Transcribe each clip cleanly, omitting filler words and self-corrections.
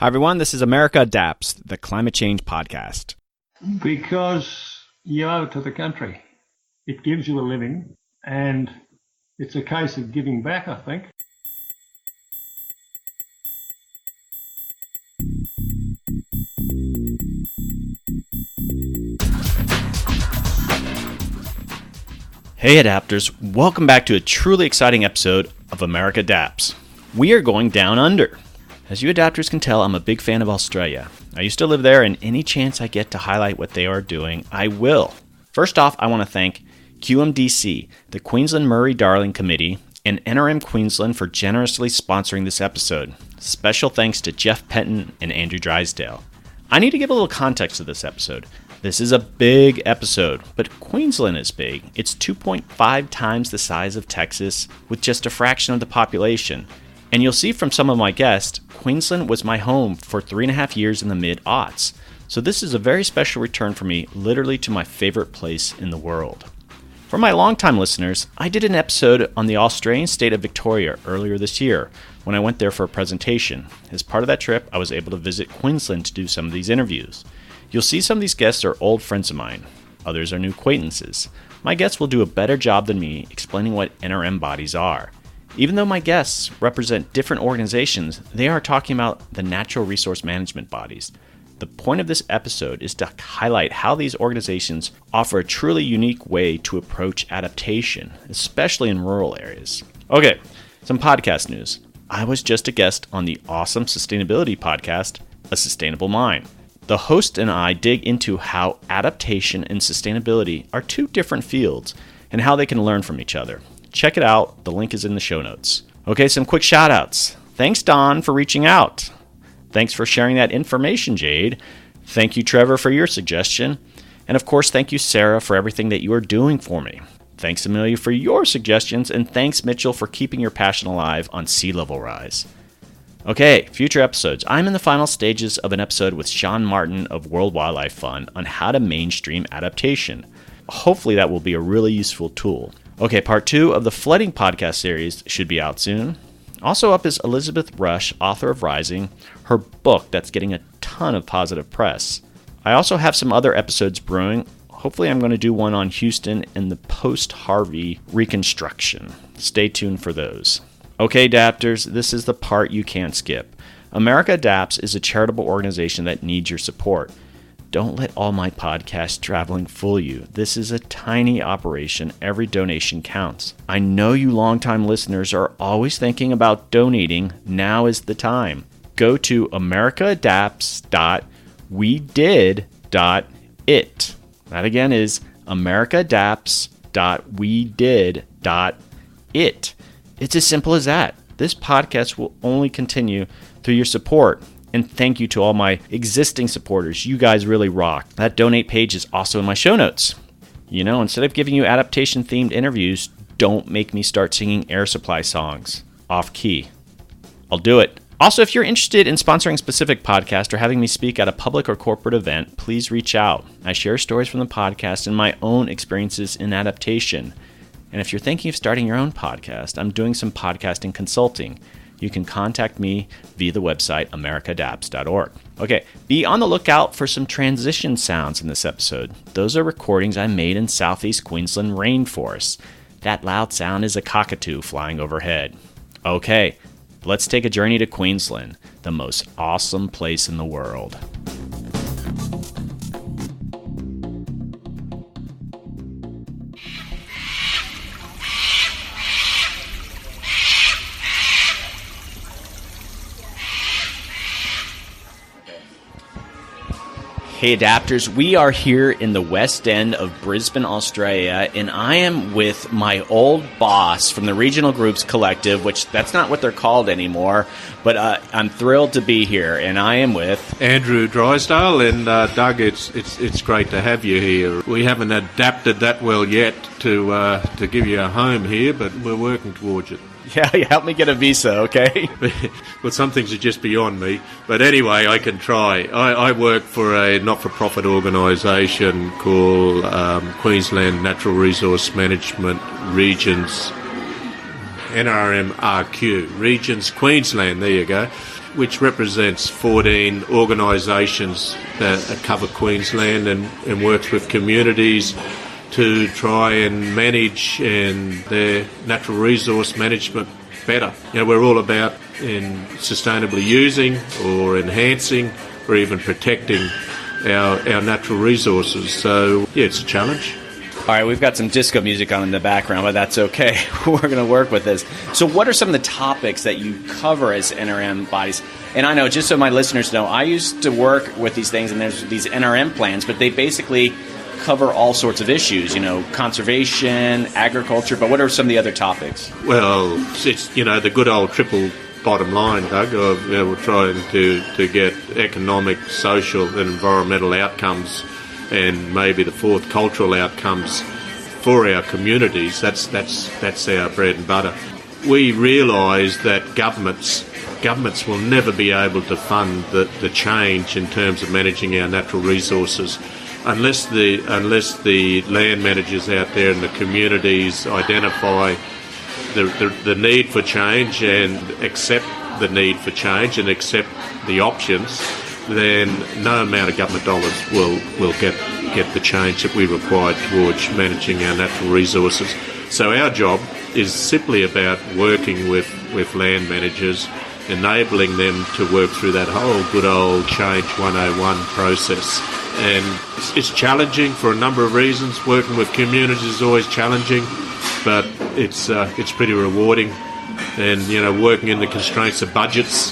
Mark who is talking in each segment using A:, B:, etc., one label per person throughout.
A: Hi, everyone. This is America Adapts, the climate change podcast.
B: Because you owe it to the country. It gives you a living, and it's a case of giving back, I think.
A: Hey, Adapters. Welcome back to a truly exciting episode of America Adapts. We are going down under. As you Adapters can tell, I'm a big fan of Australia. I used to live there, and any chance I get to highlight what they are doing, I will. First off, I want to thank QMDC, the Queensland Murray-Darling Committee, and NRM Queensland for generously sponsoring this episode. Special thanks to Jeff Penton and Andrew Drysdale. I need to give a little context to this episode. This is a big episode, but Queensland is big. It's 2.5 times the size of Texas with just a fraction of the population. And you'll see from some of my guests, Queensland was my home for 3.5 years in the mid-aughts. So this is a very special return for me, literally to my favorite place in the world. For my longtime listeners, I did an episode on the Australian state of Victoria earlier this year when I went there for a presentation. As part of that trip, I was able to visit Queensland to do some of these interviews. You'll see some of these guests are old friends of mine. Others are new acquaintances. My guests will do a better job than me explaining what NRM bodies are. Even though my guests represent different organizations, they are talking about the natural resource management bodies. The point of this episode is to highlight how these organizations offer a truly unique way to approach adaptation, especially in rural areas. Okay, some podcast news. I was just a guest on the awesome sustainability podcast, A Sustainable Mind. The host and I dig into how adaptation and sustainability are two different fields and how they can learn from each other. Check it out. The link is in the show notes. Okay, some quick shout outs. Thanks, Don, for reaching out. Thanks for sharing that information, Jade. Thank you, Trevor, for your suggestion. And of course, thank you, Sarah, for everything that you are doing for me. Thanks, Amelia, for your suggestions. And thanks, Mitchell, for keeping your passion alive on sea level rise. Okay, future episodes. I'm in the final stages of an episode with Sean Martin of World Wildlife Fund on how to mainstream adaptation. Hopefully that will be a really useful tool. Okay, part 2 of the flooding podcast series should be out soon. Also up is Elizabeth Rush, author of Rising, her book that's getting a ton of positive press. I also have some other episodes brewing. Hopefully I'm going to do one on Houston and the post-Harvey reconstruction. Stay tuned for those. Okay, Adapters, this is the part you can't skip. America Adapts is a charitable organization that needs your support. Don't let all my podcast traveling fool you. This is a tiny operation. Every donation counts. I know you longtime listeners are always thinking about donating. Now is the time. Go to americaadapts.wedid.it. That again is americaadapts.wedid.it. It's as simple as that. This podcast will only continue through your support. And thank you to all my existing supporters. You guys really rock. That donate page is also in my show notes. You know, instead of giving you adaptation-themed interviews, don't make me start singing Air Supply songs off key. I'll do it. Also, if you're interested in sponsoring a specific podcast or having me speak at a public or corporate event, please reach out. I share stories from the podcast and my own experiences in adaptation. And if you're thinking of starting your own podcast, I'm doing some podcasting consulting. You can contact me via the website americaadapts.org. Okay, be on the lookout for some transition sounds in this episode. Those are recordings I made in southeast Queensland rainforests. That loud sound is a cockatoo flying overhead. Okay, let's take a journey to Queensland, the most awesome place in the world. Hey Adapters, we are here in the West End of Brisbane, Australia, and I am with my old boss from the Regional Groups Collective, which that's not what they're called anymore, but I'm thrilled to be here, and I am with
C: Andrew Drysdale, and Doug, it's great to have you here. We haven't adapted that well yet to give you a home here, but we're working towards it.
A: Yeah, help me get a visa, okay?
C: Well, some things are just beyond me. But anyway, I can try. I work for a not-for-profit organisation called Queensland Natural Resource Management Regions, NRMRQ, Regions Queensland, there you go. which represents 14 organisations that cover Queensland and works with communities to try and manage their natural resource management better. We're all about in sustainably using or enhancing or even protecting our natural resources. So, yeah, it's a challenge.
A: All right, we've got some disco music on in the background, but that's okay. We're going to work with this. So what are some of the topics that you cover as NRM bodies? And I know, just so my listeners know, I used to work with these things, and there's these NRM plans, but they basically cover all sorts of issues, conservation, agriculture, but what are some of the other topics?
C: Well, it's, the good old triple bottom line, Doug. We're trying to get economic, social and environmental outcomes, and maybe the fourth, cultural outcomes for our communities. That's our bread and butter. We realise that governments will never be able to fund the change in terms of managing our natural resources unless the land managers out there in the communities identify the need for change and accept the need for change and accept the options. Then no amount of government dollars will get the change that we require towards managing our natural resources. So our job is simply about working with land managers, enabling them to work through that whole good old Change 101 process. And it's challenging for a number of reasons. Working with communities is always challenging, but it's pretty rewarding. And working in the constraints of budgets,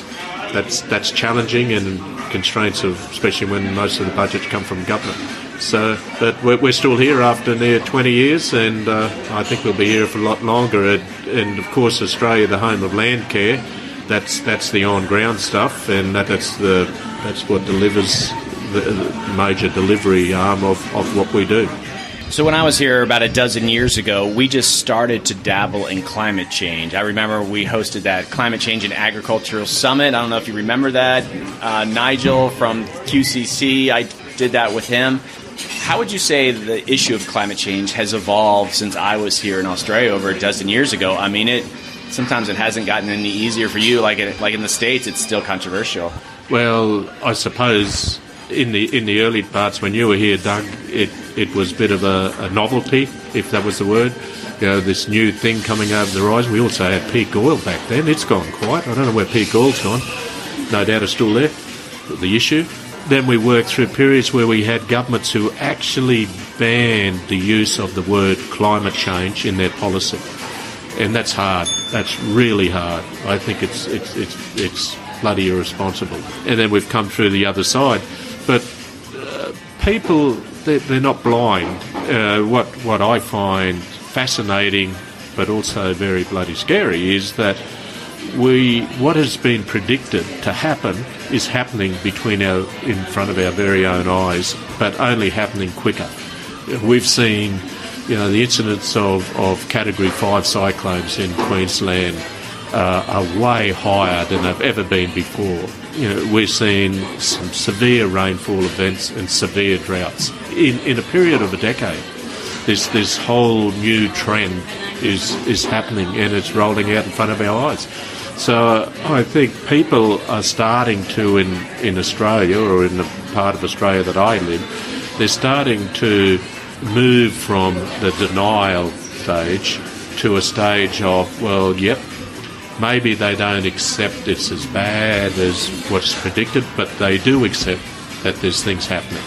C: that's challenging, and constraints of, especially when most of the budgets come from government. So, but we're still here after near 20 years, and I think we'll be here for a lot longer. And of course, Australia, the home of land care, that's the on-ground stuff, and that's what delivers the major delivery arm of what we do.
A: So when I was here about a dozen years ago, we just started to dabble in climate change. I remember we hosted that Climate Change and Agricultural Summit. I don't know if you remember that. Nigel from QCC, I did that with him. How would you say the issue of climate change has evolved since I was here in Australia over a dozen years ago? I mean, sometimes it hasn't gotten any easier for you. Like in the States, it's still controversial.
C: Well, I suppose in the early parts when you were here, Doug, it was a bit of a novelty, if that was the word. This new thing coming over the horizon. We also had peak oil back then. It's gone quiet. I don't know where peak oil's gone. No doubt it's still there, the issue. Then we worked through periods where we had governments who actually banned the use of the word climate change in their policy. And that's hard. That's really hard. I think it's bloody irresponsible. And then we've come through the other side. But people, they're not blind. What I find fascinating, but also very bloody scary, is that what has been predicted to happen is happening in front of our very own eyes, but only happening quicker. We've seen, the incidence of Category 5 cyclones in Queensland are way higher than they've ever been before. We're seeing some severe rainfall events and severe droughts. In a period of a decade, this whole new trend is happening, and it's rolling out in front of our eyes. So I think people are starting to, in Australia, or in the part of Australia that I live, they're starting to move from the denial stage to a stage of, well, yep, maybe they don't accept it's as bad as what's predicted, but they do accept that there's things happening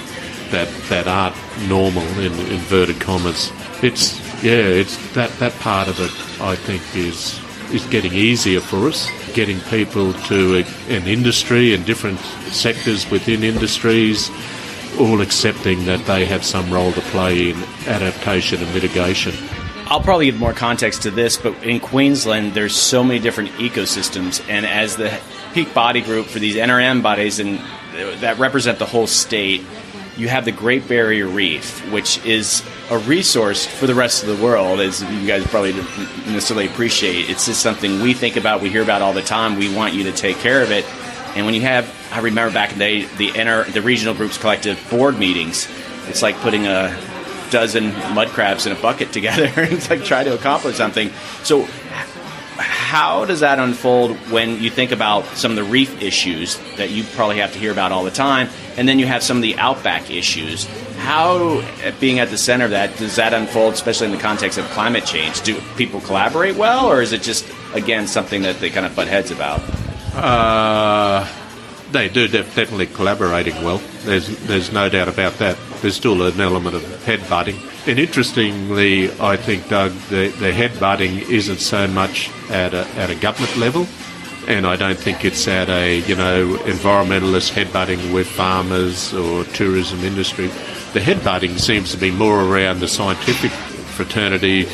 C: that aren't normal, in inverted commas. It's that part of it, I think, is getting easier for us, getting people to an industry and different sectors within industries all accepting that they have some role to play in adaptation and mitigation.
A: I'll probably give more context to this, but in Queensland, there's so many different ecosystems, and as the peak body group for these NRM bodies and that represent the whole state, you have the Great Barrier Reef, which is a resource for the rest of the world, as you guys probably don't necessarily appreciate. It's just something we think about, we hear about all the time. We want you to take care of it. And when you have, I remember back in the day, the regional groups collective board meetings, it's like putting a dozen mud crabs in a bucket together and it's like try to accomplish something. So how does that unfold when you think about some of the reef issues that you probably have to hear about all the time, and then you have some of the outback issues? How, being at the center of that, does that unfold, especially in the context of climate change? Do people collaborate well, or is it just, again, something that they kind of butt heads about?
C: They do definitely collaborating well. There's no doubt about that. There's still an element of headbutting. And interestingly, I think, Doug, the headbutting isn't so much at a government level, and I don't think it's at a, environmentalist headbutting with farmers or tourism industry. The headbutting seems to be more around the scientific fraternity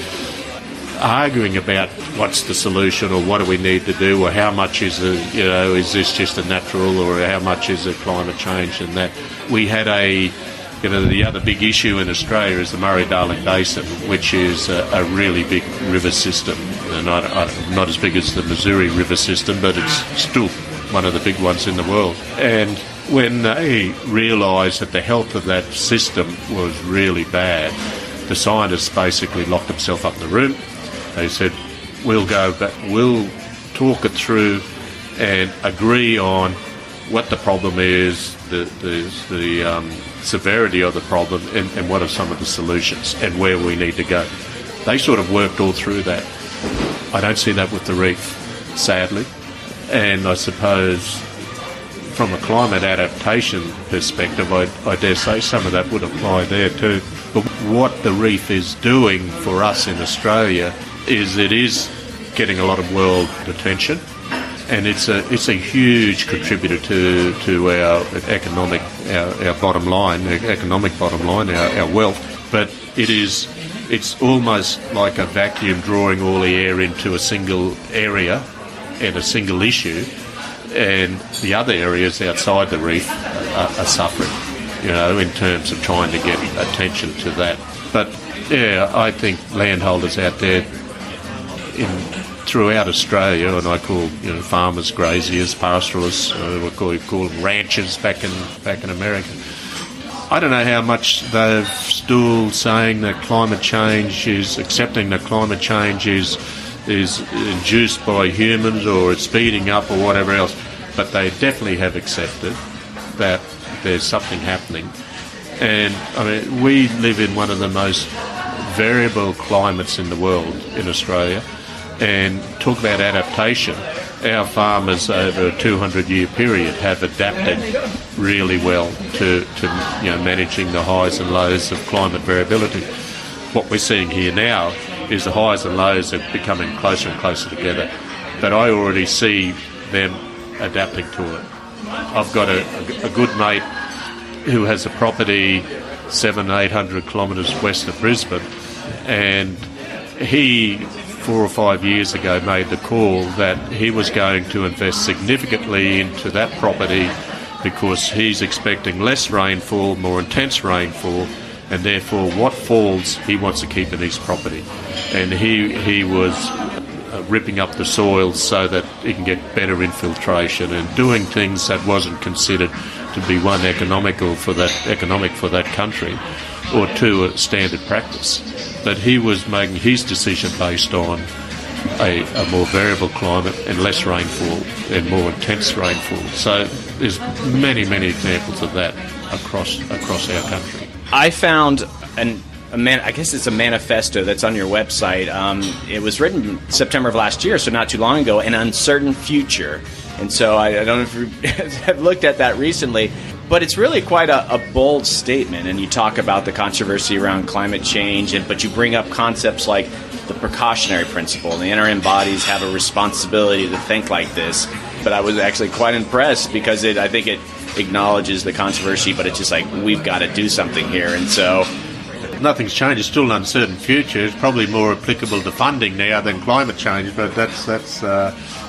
C: arguing about what's the solution or what do we need to do or how much is is this just a natural or how much is it climate change, and that we had the other big issue in Australia is the Murray-Darling Basin, which is a really big river system, and not as big as the Missouri River system, but it's still one of the big ones in the world. And when they realised that the health of that system was really bad, the scientists basically locked themselves up in the room. They said, we'll talk it through and agree on what the problem is, the severity of the problem, and what are some of the solutions and where we need to go. They sort of worked all through that. I don't see that with the reef, sadly. And I suppose from a climate adaptation perspective, I dare say some of that would apply there too. But what the reef is doing for us in Australia is it is getting a lot of world attention, and it's a huge contributor to our economic our bottom line, our economic bottom line, our wealth. But it's almost like a vacuum drawing all the air into a single area and a single issue, and the other areas outside the reef are suffering, in terms of trying to get attention to that. But yeah, I think landholders out there throughout Australia, and I call farmers graziers, pastoralists, we call them ranchers back in America. I don't know how much they're still saying that climate change is accepting that climate change is induced by humans or it's speeding up or whatever else, but they definitely have accepted that there's something happening. And I mean, we live in one of the most variable climates in the world in Australia. And talk about adaptation, our farmers over a 200-year period have adapted really well to managing the highs and lows of climate variability. What we're seeing here now is the highs and lows are becoming closer and closer together, but I already see them adapting to it. I've got a good mate who has a property 700-800 kilometres west of Brisbane, and he 4 or 5 years ago made the call that he was going to invest significantly into that property because he's expecting less rainfall, more intense rainfall, and therefore what falls he wants to keep in his property. And he was ripping up the soil so that he can get better infiltration and doing things that wasn't considered to be one economic for that country, or two, a standard practice. But he was making his decision based on a more variable climate and less rainfall and more intense rainfall. So there's many, many examples of that across our country.
A: I found I guess it's a manifesto that's on your website. It was written September of last year, so not too long ago, An Uncertain Future. And so I don't know if you have looked at that recently, but it's really quite a bold statement. And you talk about the controversy around climate change, but you bring up concepts like the precautionary principle. The NRM bodies have a responsibility to think like this. But I was actually quite impressed because I think it acknowledges the controversy, but it's just like, we've got to do something here. And so
C: nothing's changed. It's still an uncertain future. It's probably more applicable to funding now than climate change, but that's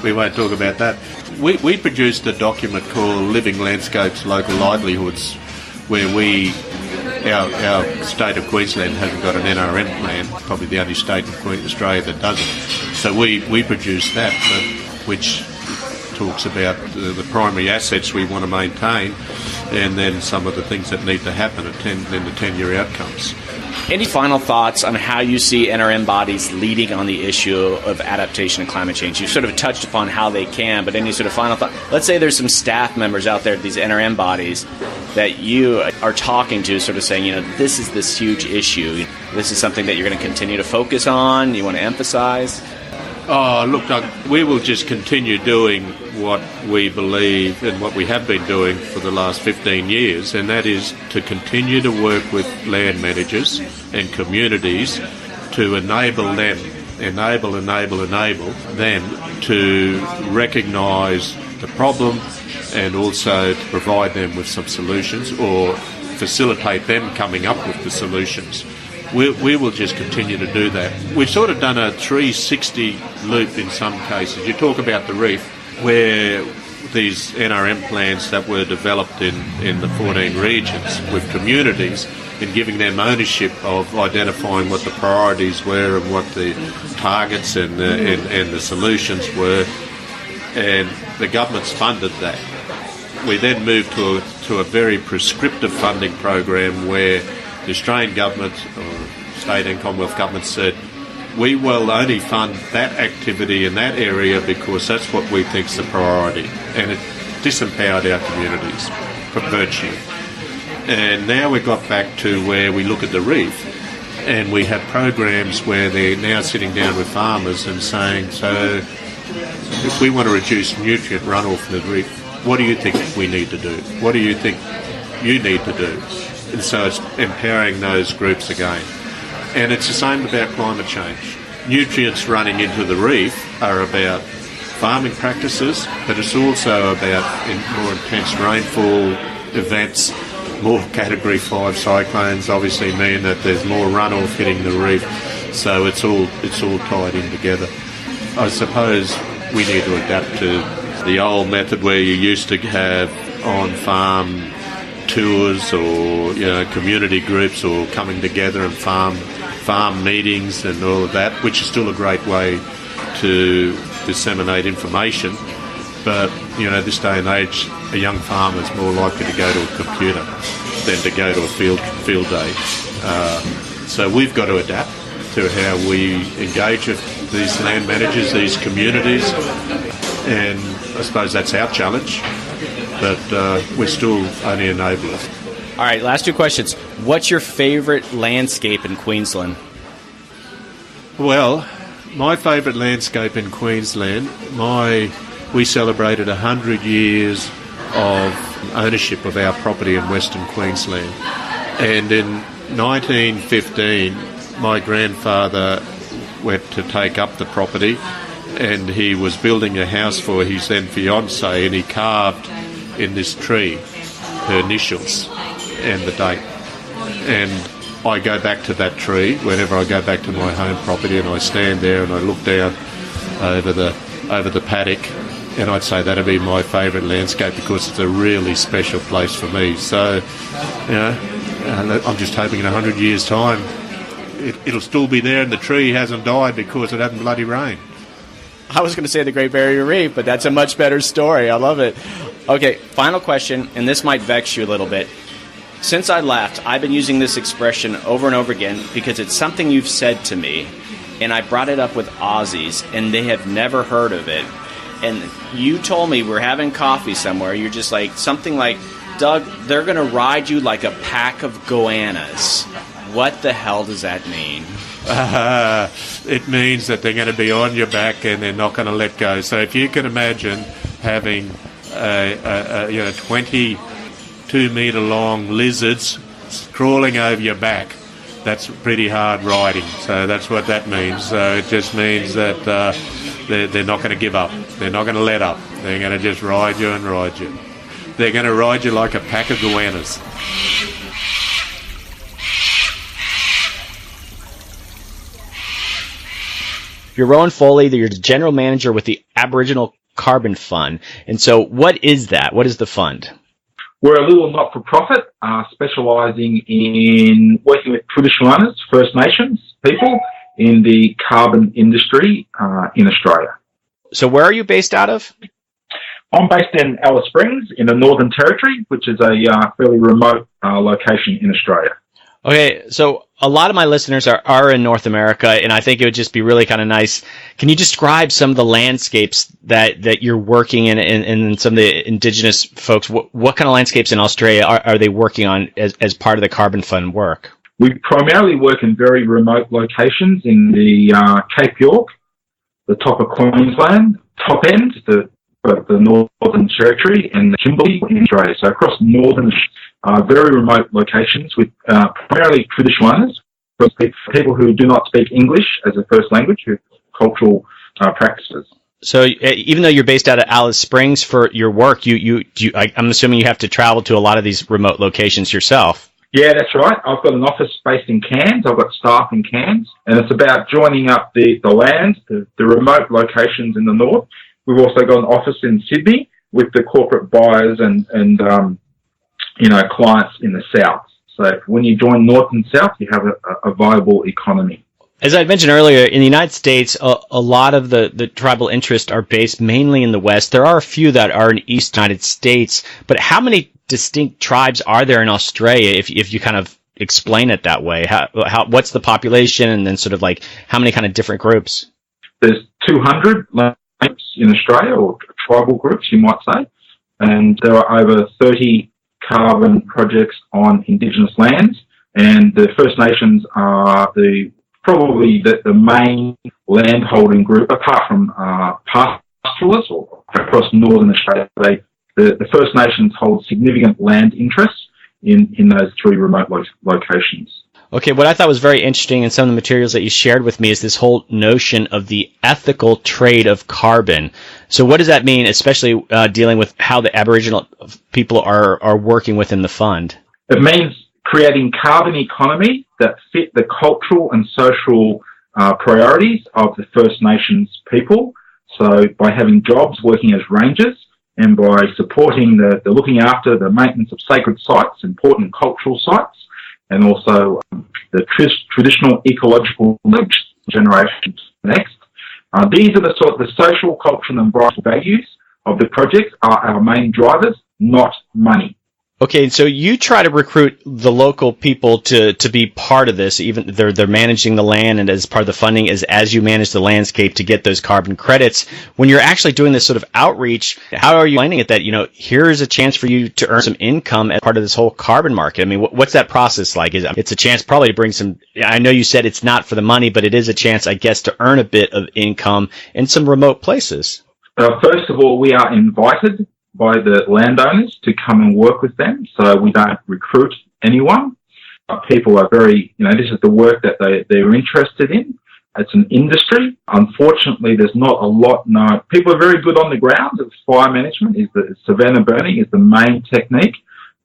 C: we won't talk about that. We produced a document called Living Landscapes, Local Livelihoods, where our state of Queensland hasn't got an NRM plan, probably the only state in Australia that doesn't. So we produced that, which talks about the primary assets we want to maintain, and then some of the things that need to happen, and then the 10-year outcomes.
A: Any final thoughts on how you see NRM bodies leading on the issue of adaptation and climate change? You've sort of touched upon how they can, but any sort of final thought? Let's say there's some staff members out there at these NRM bodies that you are talking to, sort of saying, this is this huge issue. This is something that you're going to continue to focus on, you want to emphasize?
C: Oh, look, Doug, we will just continue doing what we believe and what we have been doing for the last 15 years, and that is to continue to work with land managers and communities to enable them to recognise the problem and also to provide them with some solutions or facilitate them coming up with the solutions. We will just continue to do that. We've sort of done a 360 loop in some cases. You talk about the reef, where these NRM plans that were developed in the 14 regions with communities and giving them ownership of identifying what the priorities were and what the targets and the solutions were, and the government's funded that. We then moved to a very prescriptive funding program where the Australian government or state and Commonwealth government said, we will only fund that activity in that area because that's what we think is the priority. And it disempowered our communities for virtue. And now we've got back to where we look at the reef and we have programs where they're now sitting down with farmers and saying, so if we want to reduce nutrient runoff from the reef, what do you think we need to do? What do you think you need to do? And so it's empowering those groups again. And it's the same about climate change. Nutrients running into the reef are about farming practices, but it's also about more intense rainfall events. More Category 5 cyclones obviously mean that there's more runoff hitting the reef, so it's all tied in together. I suppose we need to adapt to the old method where you used to have on-farm tours or community groups or coming together and farm meetings and all of that, which is still a great way to disseminate information. But this day and age, a young farmer is more likely to go to a computer than to go to a field day. So we've got to adapt to how we engage with these land managers, these communities, and I suppose that's our challenge. But we're still only enablers.
A: All right, last two questions. What's your favorite landscape in Queensland?
C: Well, my favourite landscape in Queensland, we celebrated 100 years of ownership of our property in Western Queensland. And in 1915, my grandfather went to take up the property and he was building a house for his then fiancée, and he carved in this tree her initials and the date. And I go back to that tree whenever I go back to my home property, and I stand there and I look down over the paddock, and I'd say that'd be my favourite landscape because it's a really special place for me. So, I'm just hoping in 100 years' time it'll still be there and the tree hasn't died because it hasn't bloody rained.
A: I was going to say the Great Barrier Reef, but that's a much better story. I love it. Okay, final question, and this might vex you a little bit. Since I left, I've been using this expression over and over again because it's something you've said to me, and I brought it up with Aussies, and they have never heard of it. And you told me we're having coffee somewhere. You're just like, something like, Doug, they're going to ride you like a pack of goannas. What the hell does that mean?
C: It means that they're going to be on your back and they're not going to let go. So if you can imagine having 22-metre long lizards crawling over your back, that's pretty hard riding. So that's what that means. So it just means that they're not going to give up. They're not going to let up. They're going to just ride you and ride you. They're going to ride you like a pack of goannas.
A: You're Rowan Foley, you're the general manager with the Aboriginal Carbon Fund. And so what is that? What is the fund?
D: We're a little not-for-profit, specialising in working with traditional owners, First Nations people, in the carbon industry in Australia.
A: So where are you based out of?
D: I'm based in Alice Springs in the Northern Territory, which is a fairly remote location in Australia.
A: Okay, so a lot of my listeners are in North America, and I think it would just be really kind of nice. Can you describe some of the landscapes that you're working in and some of the indigenous folks? What kind of landscapes in Australia are they working on as part of the Carbon Fund work?
D: We primarily work in very remote locations in the Cape York, the top of Queensland, top end, the Northern Territory, and the Kimberley in Australia. So across northern, very remote locations with primarily traditional owners, people who do not speak English as a first language, who cultural practices.
A: So even though you're based out of Alice Springs for your work, I'm assuming you have to travel to a lot of these remote locations yourself.
D: Yeah, that's right. I've got an office based in Cairns. I've got staff in Cairns, and it's about joining up the land, the remote locations in the north. We've also got an office in Sydney with the corporate buyers and clients in the south. So when you join north and south, you have a viable economy.
A: As I mentioned earlier, in the United States, a lot of the tribal interests are based mainly in the West. There are a few that are in East United States, but how many distinct tribes are there in Australia, if you kind of explain it that way? What's the population, and then sort of like how many kind of different groups?
D: There's 200 groups in Australia, or tribal groups, you might say, and there are over 30 carbon projects on Indigenous lands, and the First Nations are probably the main landholding group, apart from pastoralists or across northern Australia. The First Nations hold significant land interests in those three remote locations.
A: Okay, what I thought was very interesting in some of the materials that you shared with me is this whole notion of the ethical trade of carbon. So what does that mean, especially dealing with how the Aboriginal people are working within the fund?
D: It means creating carbon economy that fit the cultural and social priorities of the First Nations people. So by having jobs working as rangers, and by supporting the looking after the maintenance of sacred sites, important cultural sites, and also the traditional ecological generations next. These are the social, cultural, and environmental values of the project are our main drivers, not money.
A: Okay, so you try to recruit the local people to be part of this, even they're managing the land, and as part of the funding as you manage the landscape to get those carbon credits. When you're actually doing this sort of outreach, how are you finding it that, here's a chance for you to earn some income as part of this whole carbon market? I mean, what's that process like? It's a chance probably to bring some, I know you said it's not for the money, but it is a chance, I guess, to earn a bit of income in some remote places.
D: First of all, we are invited by the landowners to come and work with them. So we don't recruit anyone. People are very, this is the work that they're interested in. It's an industry. Unfortunately, there's not a lot known. People are very good on the ground. Fire management savanna burning is the main technique.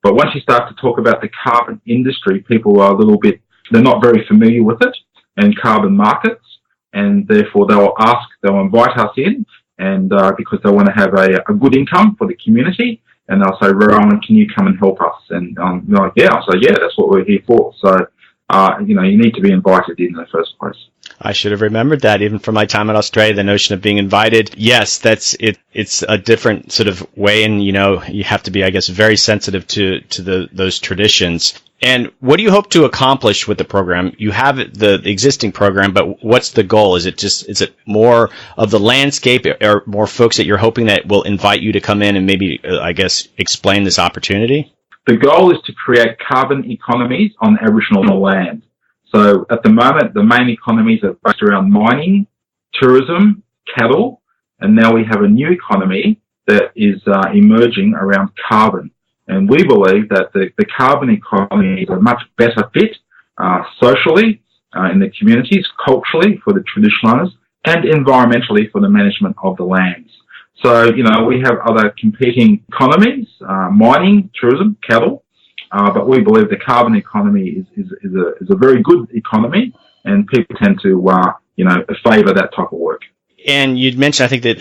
D: But once you start to talk about the carbon industry, people are they're not very familiar with it and carbon markets. And therefore they'll invite us in. And because they want to have a good income for the community, and they'll say, Rowan, can you come and help us? And I'm like, yeah. I'll say, yeah, that's what we're here for. So, you need to be invited in the first place.
A: I should have remembered that even from my time in Australia, the notion of being invited. Yes, that's it. It's a different sort of way, and you have to be, I guess, very sensitive to those traditions. And what do you hope to accomplish with the program? You have the existing program, but what's the goal? Is it more of the landscape, or more folks that you're hoping that will invite you to come in and maybe, I guess, explain this opportunity?
D: The goal is to create carbon economies on Aboriginal land. So at the moment, the main economies are based around mining, tourism, cattle, and now we have a new economy that is emerging around carbon. And we believe that the carbon economy is a much better fit socially in the communities, culturally for the traditional owners, and environmentally for the management of the lands. So, we have other competing economies, mining, tourism, cattle, but we believe the carbon economy is a very good economy, and people tend to, favour that type of work.
A: And you'd mentioned, I think, that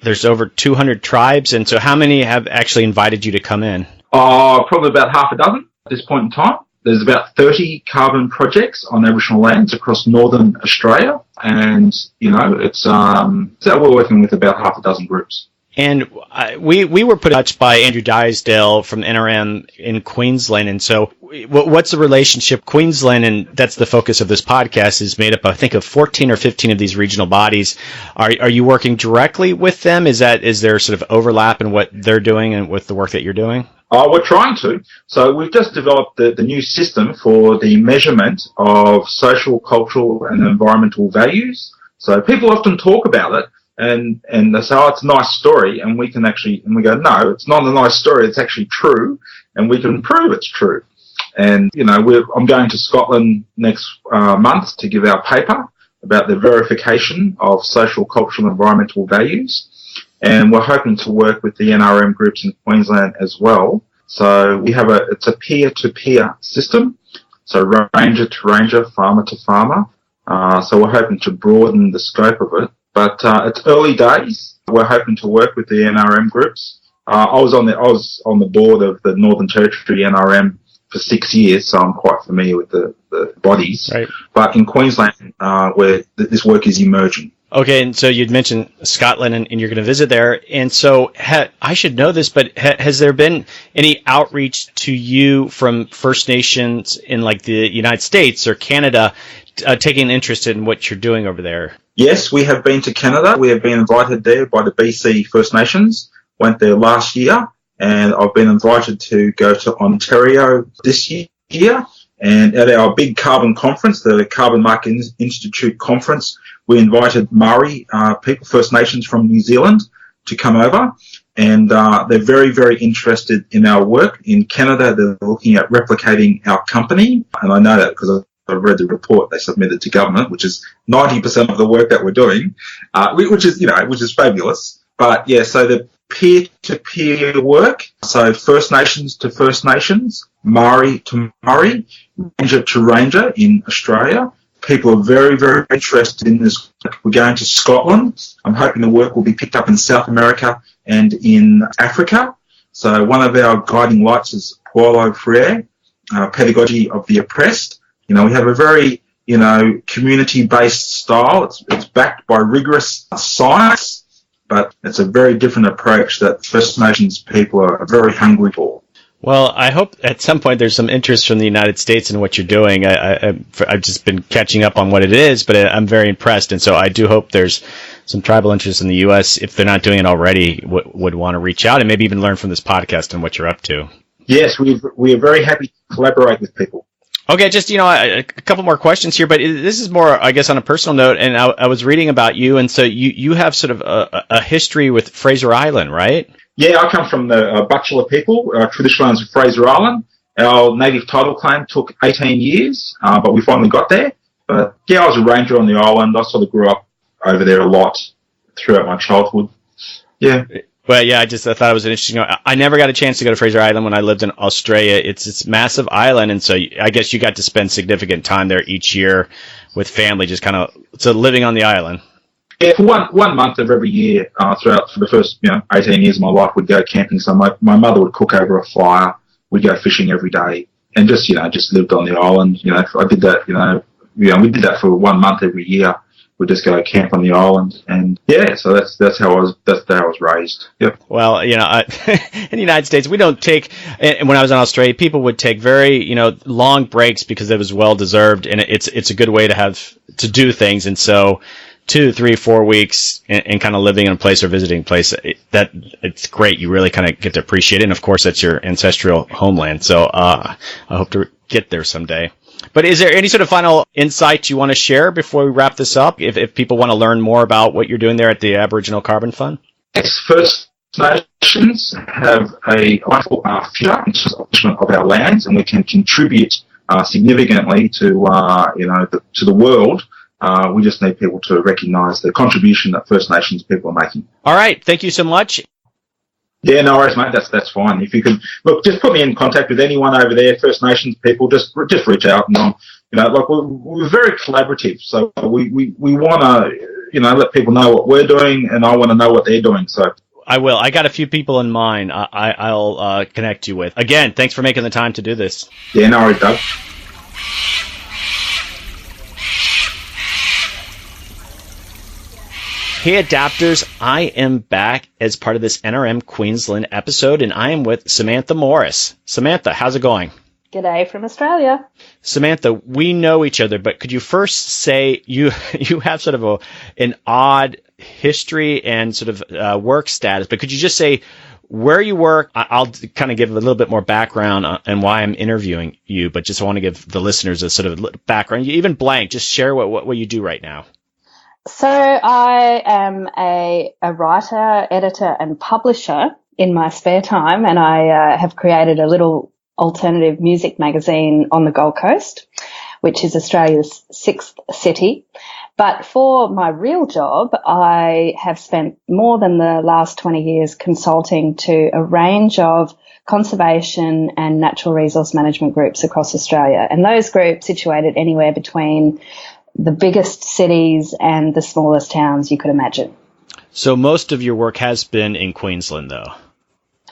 A: there's over 200 tribes, and so how many have actually invited you to come in?
D: Probably about half a dozen at this point in time. There's about 30 carbon projects on Aboriginal lands across northern Australia, and so we're working with about half a dozen groups.
A: And we were put in touch by Andrew Dysdale from NRM in Queensland. And so what's the relationship? Queensland, and that's the focus of this podcast, is made up, I think, of 14 or 15 of these regional bodies. Are you working directly with them? Is there sort of overlap in what they're doing and with the work that you're doing?
D: We're trying to. So we've just developed the new system for the measurement of social, cultural and environmental values. So people often talk about it and they say, oh, it's a nice story. And we go, no, it's not a nice story. It's actually true. And we can prove it's true. And, I'm going to Scotland next month to give our paper about the verification of social, cultural and environmental values. And we're hoping to work with the NRM groups in Queensland as well. So it's a peer-to-peer system. So ranger to ranger, farmer to farmer. So we're hoping to broaden the scope of it. But it's early days. We're hoping to work with the NRM groups. I was on the board of the Northern Territory NRM for 6 years, so I'm quite familiar with the bodies. Right. But in Queensland, where this work is emerging.
A: Okay, and so you'd mentioned Scotland, and you're going to visit there. And so I should know this, but has there been any outreach to you from First Nations in like the United States or Canada taking an interest in what you're doing over there?
D: Yes, we have been to Canada. We have been invited there by the BC First Nations. Went there last year, and I've been invited to go to Ontario this year. And at our big carbon conference, the Carbon Market Institute conference, we invited Maori people, First Nations from New Zealand, to come over. And they're very, very interested in our work. In Canada, they're looking at replicating our company. And I know that because I've read the report they submitted to government, which is 90% of the work that we're doing, which is fabulous. But yeah, so the peer-to-peer work, so First Nations to First Nations, Maori to Maori, ranger to ranger in Australia. People are very, very interested in this. We're going to Scotland. I'm hoping the work will be picked up in South America and in Africa. So one of our guiding lights is Paulo Freire, pedagogy of the oppressed. We have a very, community-based style. It's backed by rigorous science, but it's a very different approach that First Nations people are very hungry for.
A: Well, I hope at some point there's some interest from the United States in what you're doing. I've just been catching up on what it is, but I'm very impressed. And so I do hope there's some tribal interest in the U.S., if they're not doing it already, would want to reach out and maybe even learn from this podcast and what you're up to.
D: Yes, we are very happy to collaborate with people.
A: Okay, just, a couple more questions here, but this is more, I guess, on a personal note, and I was reading about you, and so you have sort of a history with Fraser Island, right?
D: Yeah, I come from the Butchulla people, traditional owners of Fraser Island. Our native title claim took 18 years, but we finally got there. But yeah, I was a ranger on the island. I sort of grew up over there a lot throughout my childhood. Yeah.
A: Well, yeah, I thought it was an interesting. I never got a chance to go to Fraser Island when I lived in Australia. It's massive island, and so I guess you got to spend significant time there each year with family, just kind of living on the island.
D: Yeah, for one month of every year, for the first 18 years of my life, we'd go camping. So my mother would cook over a fire. We'd go fishing every day, and just lived on the island. I did that. We did that for 1 month every year. We'd just go camp on the island, and yeah, so that's how I was raised. Yep.
A: Well, in the United States, we don't take. And when I was in Australia, people would take very long breaks because it was well deserved, and it's a good way to do things, and so 2, 3, 4 weeks and kind of living in a place or visiting a place, it's great. You really kind of get to appreciate it. And of course, that's your ancestral homeland. So I hope to get there someday. But is there any sort of final insight you want to share before we wrap this up? If people want to learn more about what you're doing there at the Aboriginal Carbon Fund?
D: Yes, First Nations have a wonderful future of our lands, and we can contribute significantly to the world. We just need people to recognise the contribution that First Nations people are making.
A: All right. Thank you so much.
D: Yeah, no worries, mate. That's fine. If you could, look, just put me in contact with anyone over there, First Nations people, just reach out. And, we're very collaborative. So we want to, let people know what we're doing, and I want to know what they're doing. So
A: I will. I got a few people in mind I'll connect you with. Again, thanks for making the time to do this.
D: Yeah, no worries, Doug.
A: Hey adapters, I am back as part of this NRM Queensland episode, and I am with Samantha Morris. Samantha, how's it going?
E: G'day from Australia.
A: Samantha, we know each other, but could you first say you have sort of an odd history and sort of work status, but could you just say where you work? I'll kind of give a little bit more background on why I'm interviewing you, but just want to give the listeners a sort of background, even blank, just share what you do right now.
E: So I am a writer, editor and publisher in my spare time, and I have created a little alternative music magazine on the Gold Coast, which is Australia's 6th city. But for my real job, I have spent more than the last 20 years consulting to a range of conservation and natural resource management groups across Australia. And those groups situated anywhere between the biggest cities and the smallest towns you could imagine.
A: So most of your work has been in Queensland, though?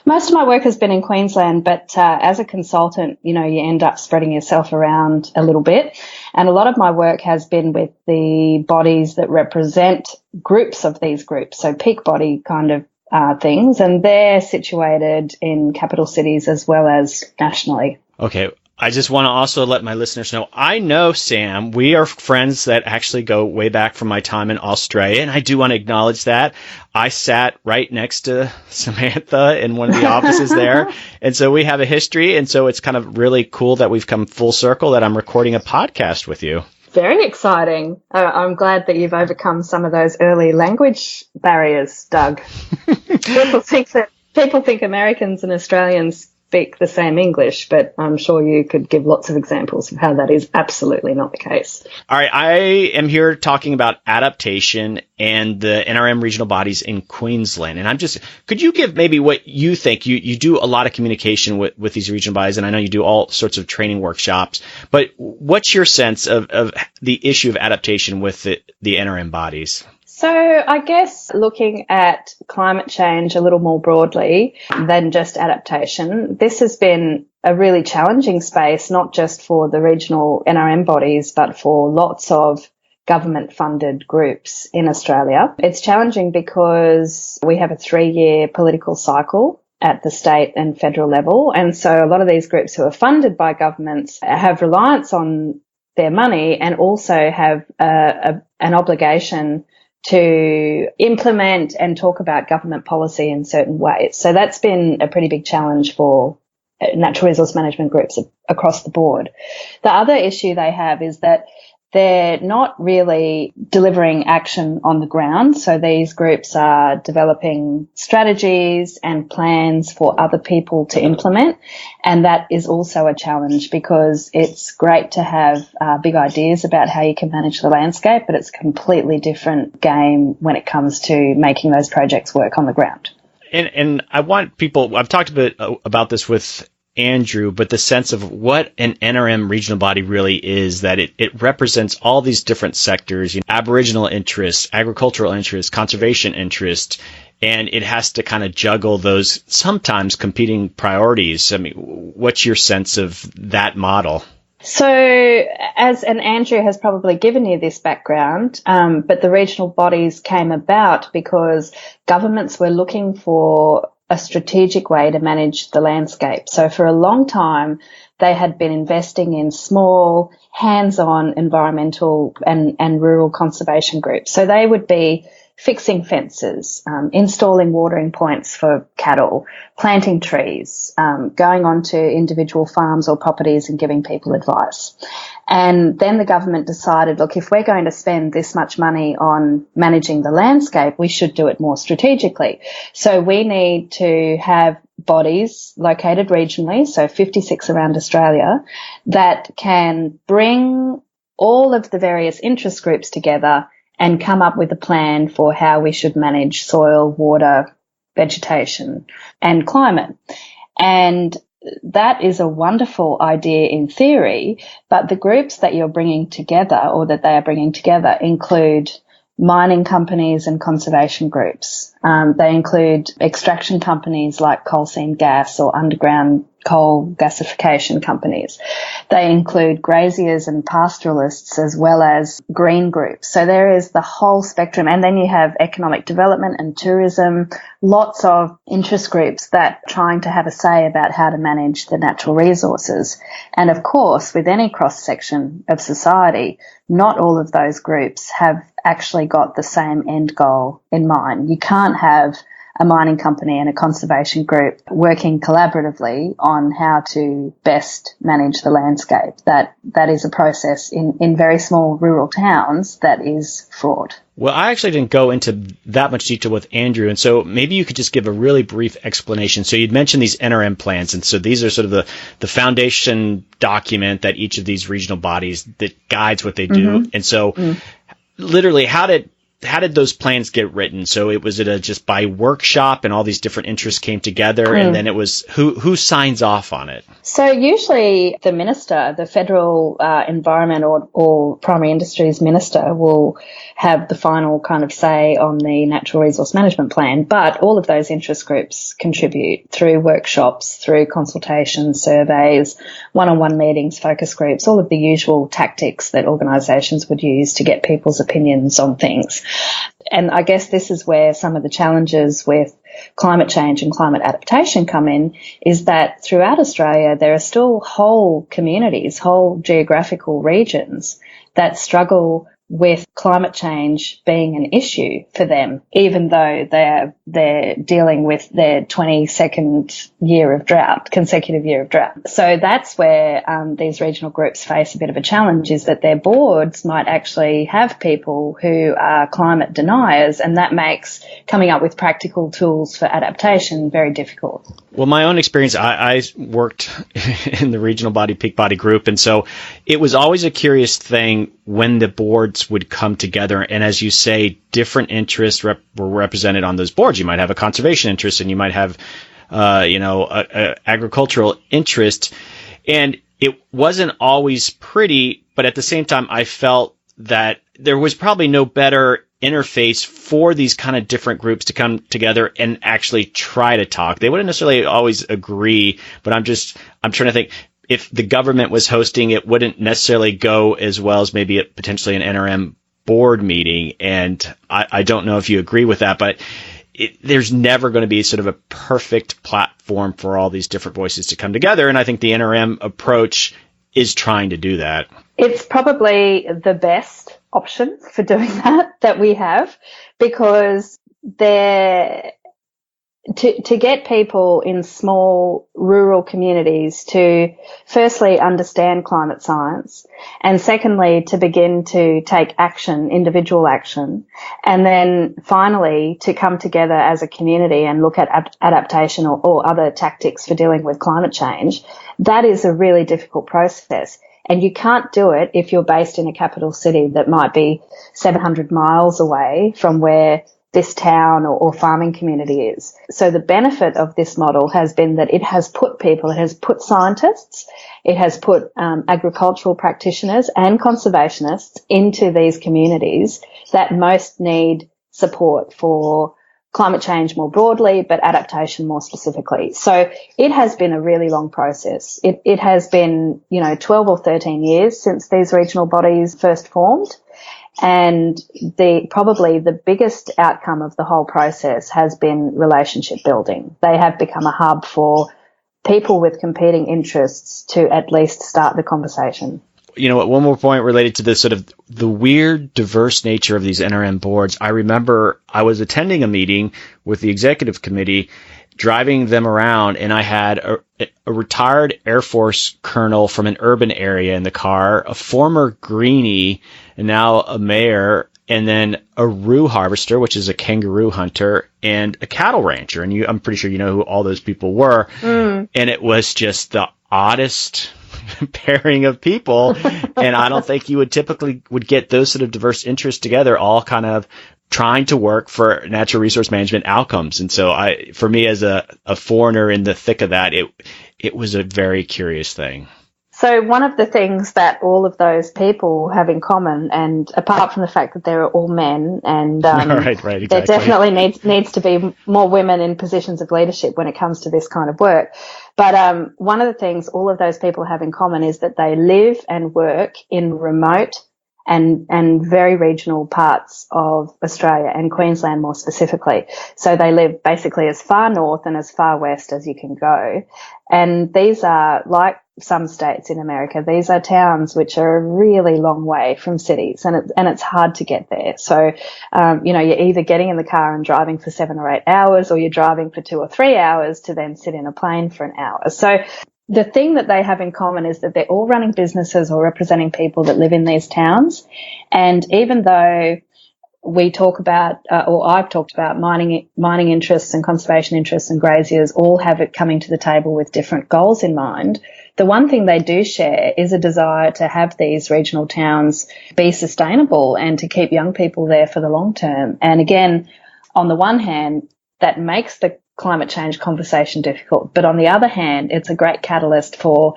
E: Most of my work has been in Queensland, but as a consultant, you end up spreading yourself around a little bit. And a lot of my work has been with the bodies that represent groups of these groups, so peak body kind of things, and they're situated in capital cities as well as nationally.
A: Okay. I just want to also let my listeners know, I know Sam. We are friends that actually go way back from my time in Australia, and I do want to acknowledge that. I sat right next to Samantha in one of the offices there, and so we have a history, and so it's kind of really cool that we've come full circle, that I'm recording a podcast with you.
E: Very exciting. I'm glad that you've overcome some of those early language barriers, Doug. People think Americans and Australians speak the same English, but I'm sure you could give lots of examples of how that is absolutely not the case.
A: All right, I am here talking about adaptation and the NRM regional bodies in Queensland. And could you give maybe what you think? You do a lot of communication with these regional bodies, and I know you do all sorts of training workshops, but what's your sense of the issue of adaptation with the NRM bodies?
E: So I guess looking at climate change a little more broadly than just adaptation, this has been a really challenging space, not just for the regional NRM bodies, but for lots of government-funded groups in Australia. It's challenging because we have a 3-year political cycle at the state and federal level, and so a lot of these groups who are funded by governments have reliance on their money and also have an obligation to implement and talk about government policy in certain ways. So that's been a pretty big challenge for natural resource management groups across the board. The other issue they have is that they're not really delivering action on the ground. So these groups are developing strategies and plans for other people to implement. And that is also a challenge because it's great to have big ideas about how you can manage the landscape, but it's a completely different game when it comes to making those projects work on the ground.
A: And I want people, I've talked a bit about this with Andrew, but the sense of what an NRM regional body really is, that it represents all these different sectors, aboriginal interests, agricultural interests, conservation interests, and it has to kind of juggle those sometimes competing priorities. I mean, what's your sense of that model?
E: So, and Andrew has probably given you this background, but the regional bodies came about because governments were looking for a strategic way to manage the landscape. So for a long time, they had been investing in small, hands-on environmental and rural conservation groups. So they would be fixing fences, installing watering points for cattle, planting trees, going onto individual farms or properties and giving people advice. And then the government decided, look, if we're going to spend this much money on managing the landscape, we should do it more strategically. So we need to have bodies located regionally, so 56 around Australia, that can bring all of the various interest groups together and come up with a plan for how we should manage soil, water, vegetation, and climate. And that is a wonderful idea in theory, but the groups that you're bringing together or that they are bringing together include mining companies and conservation groups. They include extraction companies like coal seam gas or underground coal gasification companies. They include graziers and pastoralists as well as green groups. So there is the whole spectrum. And then you have economic development and tourism, lots of interest groups that are trying to have a say about how to manage the natural resources. And of course, with any cross-section of society, not all of those groups have actually got the same end goal in mind. You can't have a mining company and a conservation group working collaboratively on how to best manage the landscape. That is a process in very small rural towns that is fraught.
A: Well, I actually didn't go into that much detail with Andrew, and so maybe you could just give a really brief explanation. So you'd mentioned these NRM plans, and so these are sort of the foundation document that each of these regional bodies that guides what they do. And so literally, how did those plans get written? So was it just by workshop and all these different interests came together, and then it was who signs off on it?
E: So usually the minister, the federal environment or primary industries minister, will have the final kind of say on the natural resource management plan, but all of those interest groups contribute through workshops, through consultations, surveys, one-on-one meetings, focus groups, all of the usual tactics that organisations would use to get people's opinions on things. And I guess this is where some of the challenges with climate change and climate adaptation come in, is that throughout Australia there are still whole communities, whole geographical regions that struggle with climate change being an issue for them, even though they're dealing with their 22nd year of drought, consecutive year of drought. So that's where these regional groups face a bit of a challenge, is that their boards might actually have people who are climate deniers, and that makes coming up with practical tools for adaptation very difficult.
A: Well, my own experience, I worked in the regional body, peak body group, and so it was always a curious thing when the boards would come together. And as you say, different interests were represented on those boards. You might have a conservation interest, and you might have, a agricultural interest. And it wasn't always pretty, but at the same time, I felt that there was probably no better interface for these kind of different groups to come together and actually try to talk. They wouldn't necessarily always agree, but I'm trying to think, if the government was hosting, it wouldn't necessarily go as well as maybe potentially an NRM board meeting. And I don't know if you agree with that, but there's never going to be sort of a perfect platform for all these different voices to come together. And I think the NRM approach is trying to do that.
E: It's probably the best option for doing that we have, because to get people in small rural communities to firstly understand climate science, and secondly to begin to take action, individual action, and then finally to come together as a community and look at adaptation or other tactics for dealing with climate change, that is a really difficult process. And you can't do it if you're based in a capital city that might be 700 miles away from where this town or farming community is. So the benefit of this model has been that it has put scientists, it has put agricultural practitioners and conservationists into these communities that most need support for climate change more broadly, but adaptation more specifically. So it has been a really long process. It has been, 12 or 13 years since these regional bodies first formed. And probably the biggest outcome of the whole process has been relationship building. They have become a hub for people with competing interests to at least start the conversation.
A: One more point related to this sort of the weird, diverse nature of these NRM boards. I remember I was attending a meeting with the executive committee, driving them around, and I had a retired Air Force colonel from an urban area in the car, a former greenie, and now a mayor, and then a roo harvester, which is a kangaroo hunter, and a cattle rancher. And I'm pretty sure you know who all those people were. And it was just the oddest pairing of people. And I don't think you would typically get those sort of diverse interests together, all kind of trying to work for natural resource management outcomes. And so for me as a foreigner in the thick of that, it was a very curious thing.
E: So one of the things that all of those people have in common, and apart from the fact that they're all men, and
A: right, exactly.
E: there definitely needs to be more women in positions of leadership when it comes to this kind of work. But one of the things all of those people have in common is that they live and work in remote and very regional parts of Australia, and Queensland more specifically. So they live basically as far north and as far west as you can go. And these are, like some states in America, these are towns which are a really long way from cities, and it's hard to get there. So, you're either getting in the car and driving for 7 or 8 hours, or you're driving for 2 or 3 hours to then sit in a plane for an hour. So the thing that they have in common is that they're all running businesses or representing people that live in these towns. And even though we talk about, or I've talked about mining interests and conservation interests and graziers all have it coming to the table with different goals in mind, the one thing they do share is a desire to have these regional towns be sustainable and to keep young people there for the long term. And again, on the one hand, that makes the climate change conversation difficult. But on the other hand, it's a great catalyst for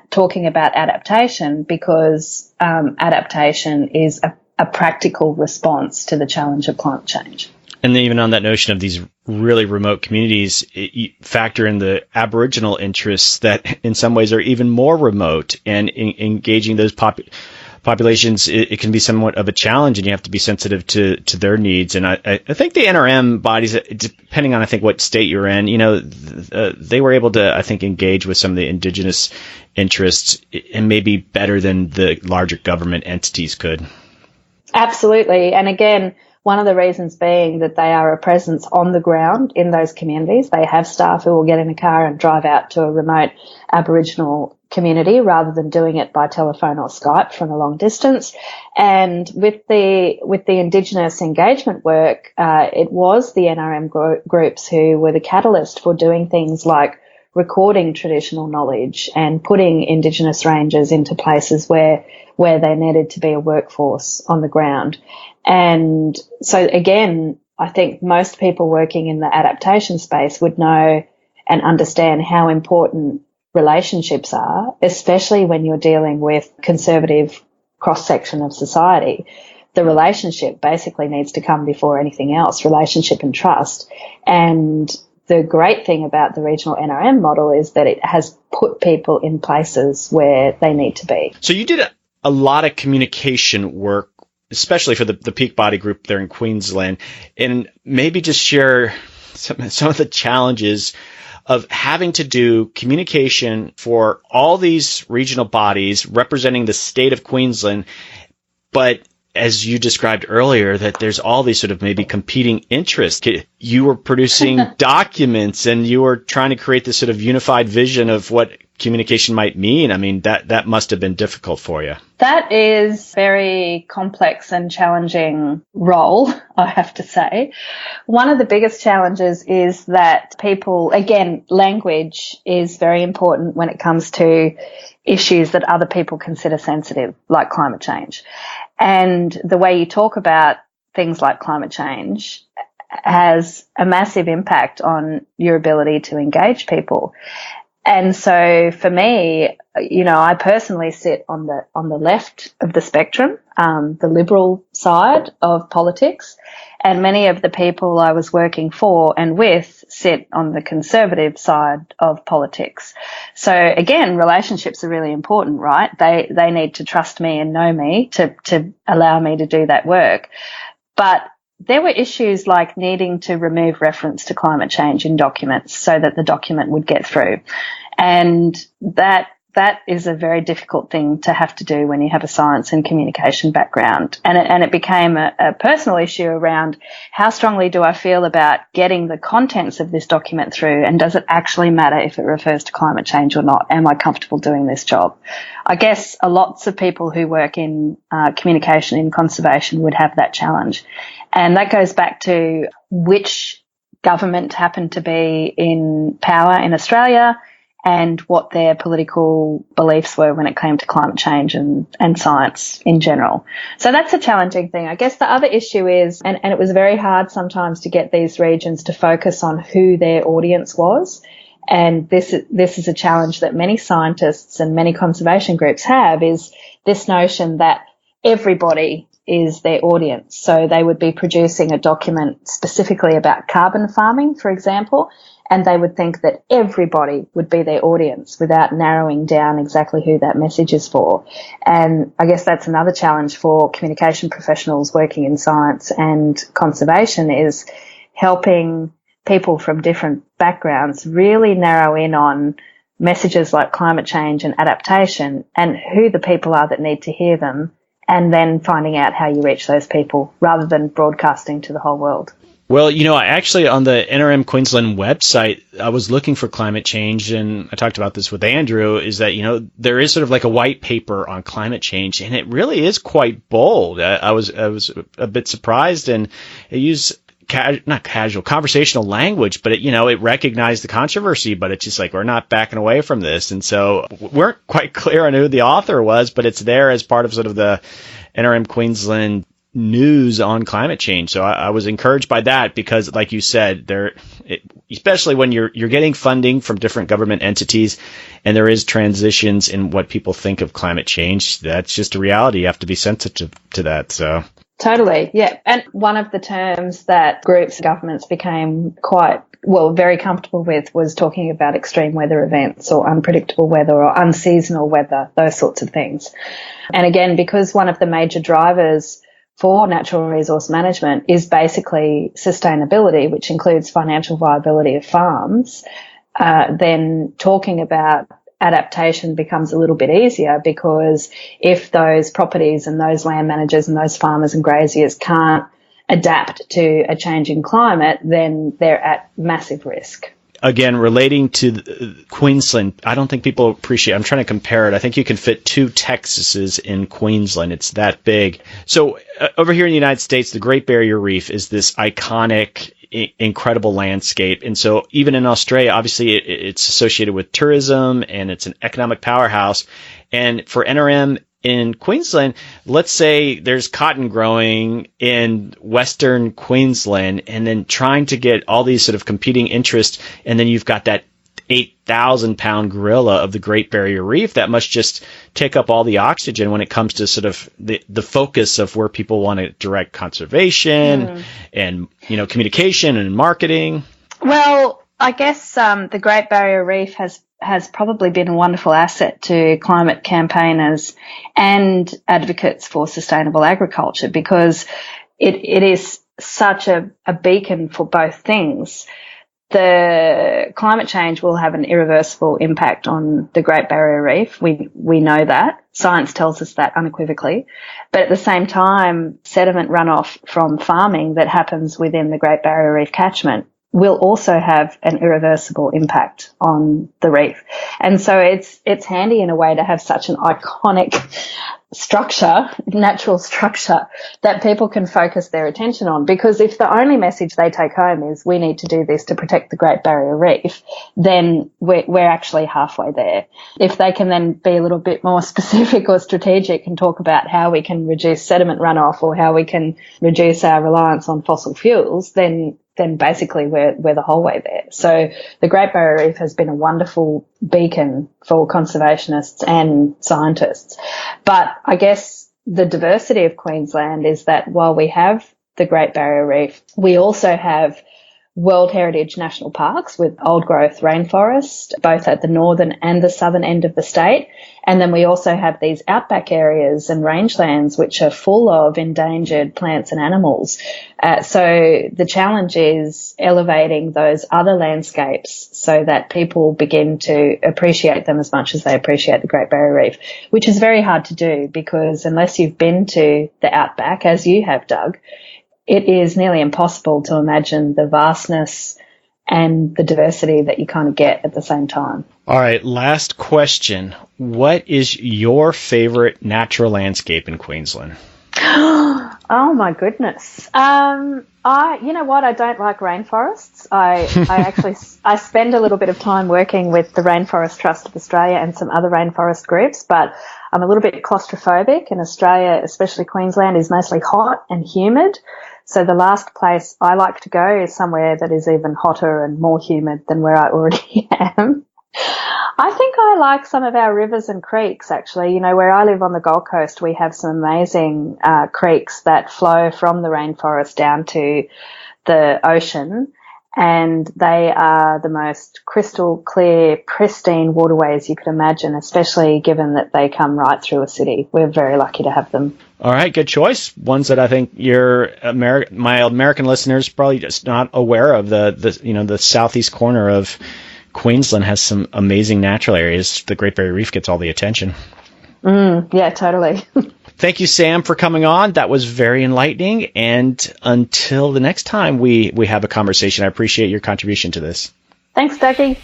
E: talking about adaptation, because adaptation is a practical response to the challenge of climate change.
A: And then even on that notion of these really remote communities, you factor in the aboriginal interests that in some ways are even more remote, and engaging those populations, it can be somewhat of a challenge, and you have to be sensitive to their needs. And I think the NRM bodies, depending on, I think, what state you're in, they were able to, I think, engage with some of the indigenous interests, and maybe better than the larger government entities could.
E: Absolutely. And again, one of the reasons being that they are a presence on the ground in those communities. They have staff who will get in a car and drive out to a remote Aboriginal community rather than doing it by telephone or Skype from a long distance. And with the Indigenous engagement work, it was the NRM groups who were the catalyst for doing things like recording traditional knowledge and putting Indigenous rangers into places where there needed to be a workforce on the ground. And so again, I think most people working in the adaptation space would know and understand how important relationships are, especially when you're dealing with conservative cross-section of society. The relationship basically needs to come before anything else, relationship and trust. And the great thing about the regional NRM model is that it has put people in places where they need to be.
A: So you did a lot of communication work, especially for the peak body group there in Queensland, and maybe just share some of the challenges of having to do communication for all these regional bodies representing the state of Queensland, but as you described earlier, that there's all these sort of maybe competing interests. You were producing documents, and you were trying to create this sort of unified vision of what communication might mean. I mean, that must have been difficult for you.
E: That is very complex and challenging role, I have to say. One of the biggest challenges is that people, again, language is very important when it comes to issues that other people consider sensitive, like climate change. And the way you talk about things like climate change has a massive impact on your ability to engage people. And so for me, I personally sit on the left of the spectrum, the liberal side of politics, and many of the people I was working for and with sit on the conservative side of politics. So again, relationships are really important, right? They need to trust me and know me to allow me to do that work. But there were issues like needing to remove reference to climate change in documents so that the document would get through. And that is a very difficult thing to have to do when you have a science and communication background. And it became a personal issue around how strongly do I feel about getting the contents of this document through, and does it actually matter if it refers to climate change or not? Am I comfortable doing this job? I guess lots of people who work in communication in conservation would have that challenge. And that goes back to which government happened to be in power in Australia and what their political beliefs were when it came to climate change and science in general. So that's a challenging thing. I guess the other issue is, and it was very hard sometimes to get these regions to focus on who their audience was. And this is a challenge that many scientists and many conservation groups have, is this notion that everybody is their audience. So they would be producing a document specifically about carbon farming, for example, and they would think that everybody would be their audience without narrowing down exactly who that message is for. And I guess that's another challenge for communication professionals working in science and conservation, is helping people from different backgrounds really narrow in on messages like climate change and adaptation and who the people are that need to hear them, and then finding out how you reach those people rather than broadcasting to the whole world.
A: Well, I actually, on the NRM Queensland website, I was looking for climate change, and I talked about this with Andrew, is that, there is sort of like a white paper on climate change, and it really is quite bold. I was a bit surprised, and it used not casual, conversational language, but it recognized the controversy, but it's just like, we're not backing away from this. And so we weren't quite clear on who the author was, but it's there as part of sort of the NRM Queensland news on climate change. So I was encouraged by that, because like you said, especially when you're getting funding from different government entities and there is transitions in what people think of climate change, that's just a reality. You have to be sensitive to that. So
E: totally. Yeah. And one of the terms that groups and governments became very comfortable with was talking about extreme weather events or unpredictable weather or unseasonal weather, those sorts of things. And again, because one of the major drivers for natural resource management is basically sustainability, which includes financial viability of farms, then talking about adaptation becomes a little bit easier, because if those properties and those land managers and those farmers and graziers can't adapt to a changing climate, then they're at massive risk.
A: Again, relating to Queensland, I don't think people appreciate. I'm trying to compare it. I think you can fit 2 Texases in Queensland. It's that big. So over here in the United States, the Great Barrier Reef is this iconic, incredible landscape. And so even in Australia, obviously it's associated with tourism and it's an economic powerhouse. And for NRM in Queensland, let's say there's cotton growing in Western Queensland, and then trying to get all these sort of competing interests, and then you've got that 8,000-pound gorilla of the Great Barrier Reef that must just take up all the oxygen when it comes to sort of the focus of where people want to direct conservation and communication and marketing.
E: Well, I guess the Great Barrier Reef has probably been a wonderful asset to climate campaigners and advocates for sustainable agriculture, because it is such a beacon for both things. The climate change will have an irreversible impact on the Great Barrier Reef. We know that. Science tells us that unequivocally. But at the same time, sediment runoff from farming that happens within the Great Barrier Reef catchment will also have an irreversible impact on the reef. And so it's handy in a way to have such an iconic structure, natural structure, that people can focus their attention on. Because if the only message they take home is, we need to do this to protect the Great Barrier Reef, then we're actually halfway there. If they can then be a little bit more specific or strategic and talk about how we can reduce sediment runoff or how we can reduce our reliance on fossil fuels, then basically we're the whole way there. So the Great Barrier Reef has been a wonderful beacon for conservationists and scientists. But I guess the diversity of Queensland is that while we have the Great Barrier Reef, we also have World Heritage National Parks with old growth rainforest, both at the northern and the southern end of the state. And then we also have these outback areas and rangelands, which are full of endangered plants and animals. So the challenge is elevating those other landscapes so that people begin to appreciate them as much as they appreciate the Great Barrier Reef, which is very hard to do, because unless you've been to the outback, as you have, Doug, it is nearly impossible to imagine the vastness and the diversity that you kind of get at the same time.
A: All right, last question. What is your favorite natural landscape in Queensland?
E: Oh my goodness. You know what? I don't like rainforests. I spend a little bit of time working with the Rainforest Trust of Australia and some other rainforest groups, but I'm a little bit claustrophobic, and Australia, especially Queensland, is mostly hot and humid. So the last place I like to go is somewhere that is even hotter and more humid than where I already am. I think I like some of our rivers and creeks, actually. You know, where I live on the Gold Coast, we have some amazing creeks that flow from the rainforest down to the ocean, and they are the most crystal clear, pristine waterways you could imagine, especially given that they come right through a city. We're very lucky to have them.
A: All right, good choice. Ones that I think my American listeners probably just not aware of. The southeast corner of Queensland has some amazing natural areas. The Great Barrier Reef gets all the attention.
E: Yeah, totally.
A: Thank you, Sam, for coming on. That was very enlightening. And until the next time we have a conversation, I appreciate your contribution to this.
E: Thanks, Dougie.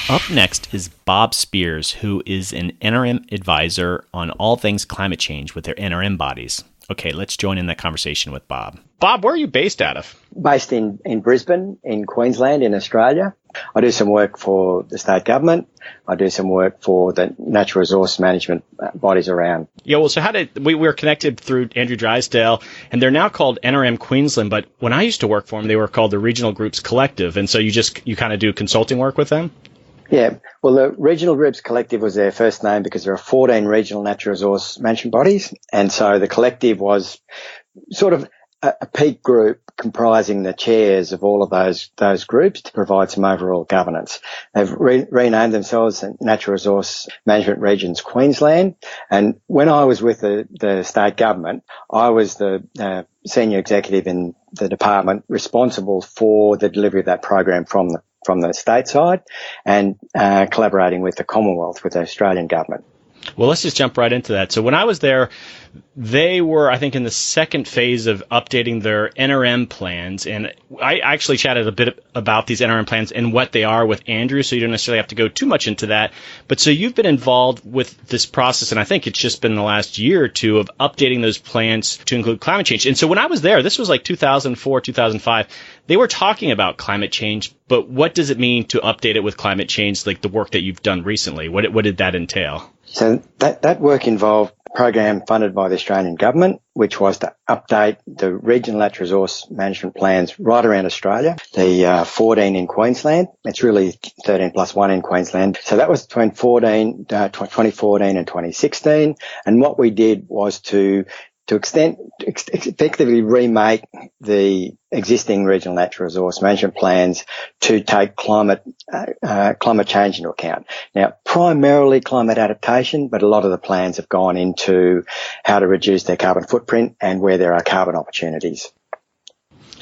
A: Up next is Bob Spears, who is an NRM advisor on all things climate change with their NRM bodies. Okay, let's join in that conversation with Bob. Bob, where are you based out of?
F: Based in Brisbane, in Queensland, in Australia. I do some work for the state government. I do some work for the natural resource management bodies around.
A: Yeah, well, so we were connected through Andrew Drysdale, and they're now called NRM Queensland, but when I used to work for them, they were called the Regional Groups Collective, and so you kind of do consulting work with them?
F: Yeah, well, the Regional Groups Collective was their first name because there are 14 regional natural resource management bodies, and so the collective was sort of a peak group comprising the chairs of all of those groups to provide some overall governance. They've renamed themselves Natural Resource Management Regions Queensland, and when I was with the state government, I was the senior executive in the department responsible for the delivery of that program from the state side and collaborating with the Commonwealth, with the Australian government.
A: Well, let's just jump right into that. So when I was there, they were, I think, in the second phase of updating their NRM plans. And I actually chatted a bit about these NRM plans and what they are with Andrew, so you don't necessarily have to go too much into that. But so you've been involved with this process, and I think it's just been the last year or two of updating those plans to include climate change. And so when I was there, this was like 2004, 2005, they were talking about climate change, but what does it mean to update it with climate change, like the work that you've done recently? What did that entail?
F: So that work involved a program funded by the Australian government, which was to update the regional natural resource management plans right around Australia, the 14 in Queensland. It's really 13 plus 1 in Queensland. So that was between 2014 and 2016. And what we did was to effectively remake the existing regional natural resource management plans to take climate change into account. Now, primarily climate adaptation, but a lot of the plans have gone into how to reduce their carbon footprint and where there are carbon opportunities.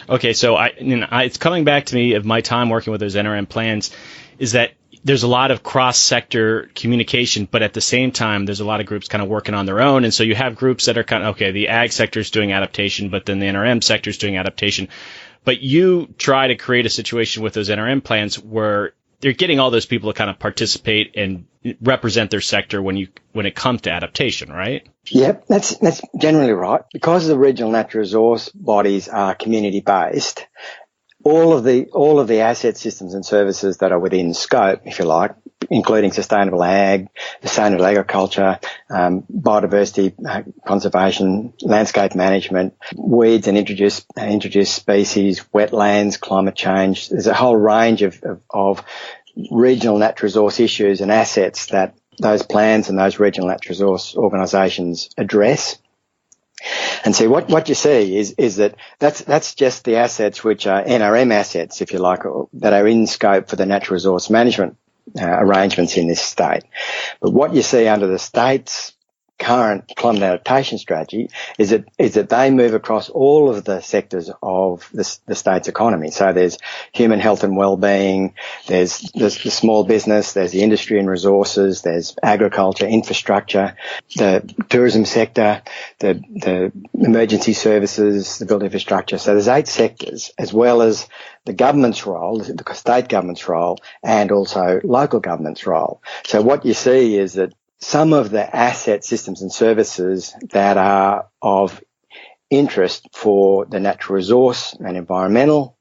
A: Okay, so it's coming back to me of my time working with those NRM plans, is that there's a lot of cross-sector communication, but at the same time, there's a lot of groups kind of working on their own. And so you have groups that are kind of, okay, the ag sector is doing adaptation, but then the NRM sector is doing adaptation. But you try to create a situation with those NRM plans where they're getting all those people to kind of participate and represent their sector when it comes to adaptation, right?
F: Yep, that's generally right. Because the regional natural resource bodies are community-based, all of the asset systems and services that are within scope, if you like, including sustainable ag, sustainable agriculture, biodiversity conservation, landscape management, weeds and introduced species, wetlands, climate change. There's a whole range of regional natural resource issues and assets that those plans and those regional natural resource organisations address. And so what you see is that's just the assets which are NRM assets, if you like, that are in scope for the natural resource management arrangements in this state. But what you see under the state's current climate adaptation strategy is that they move across all of the sectors of the state's economy. So there's human health and well-being, there's the small business, there's the industry and resources, there's agriculture, infrastructure, the tourism sector, the emergency services, the built infrastructure. So there's 8 sectors, as well as the government's role, the state government's role, and also local government's role. So what you see is that some of the asset systems and services that are of interest for the natural resource and environmental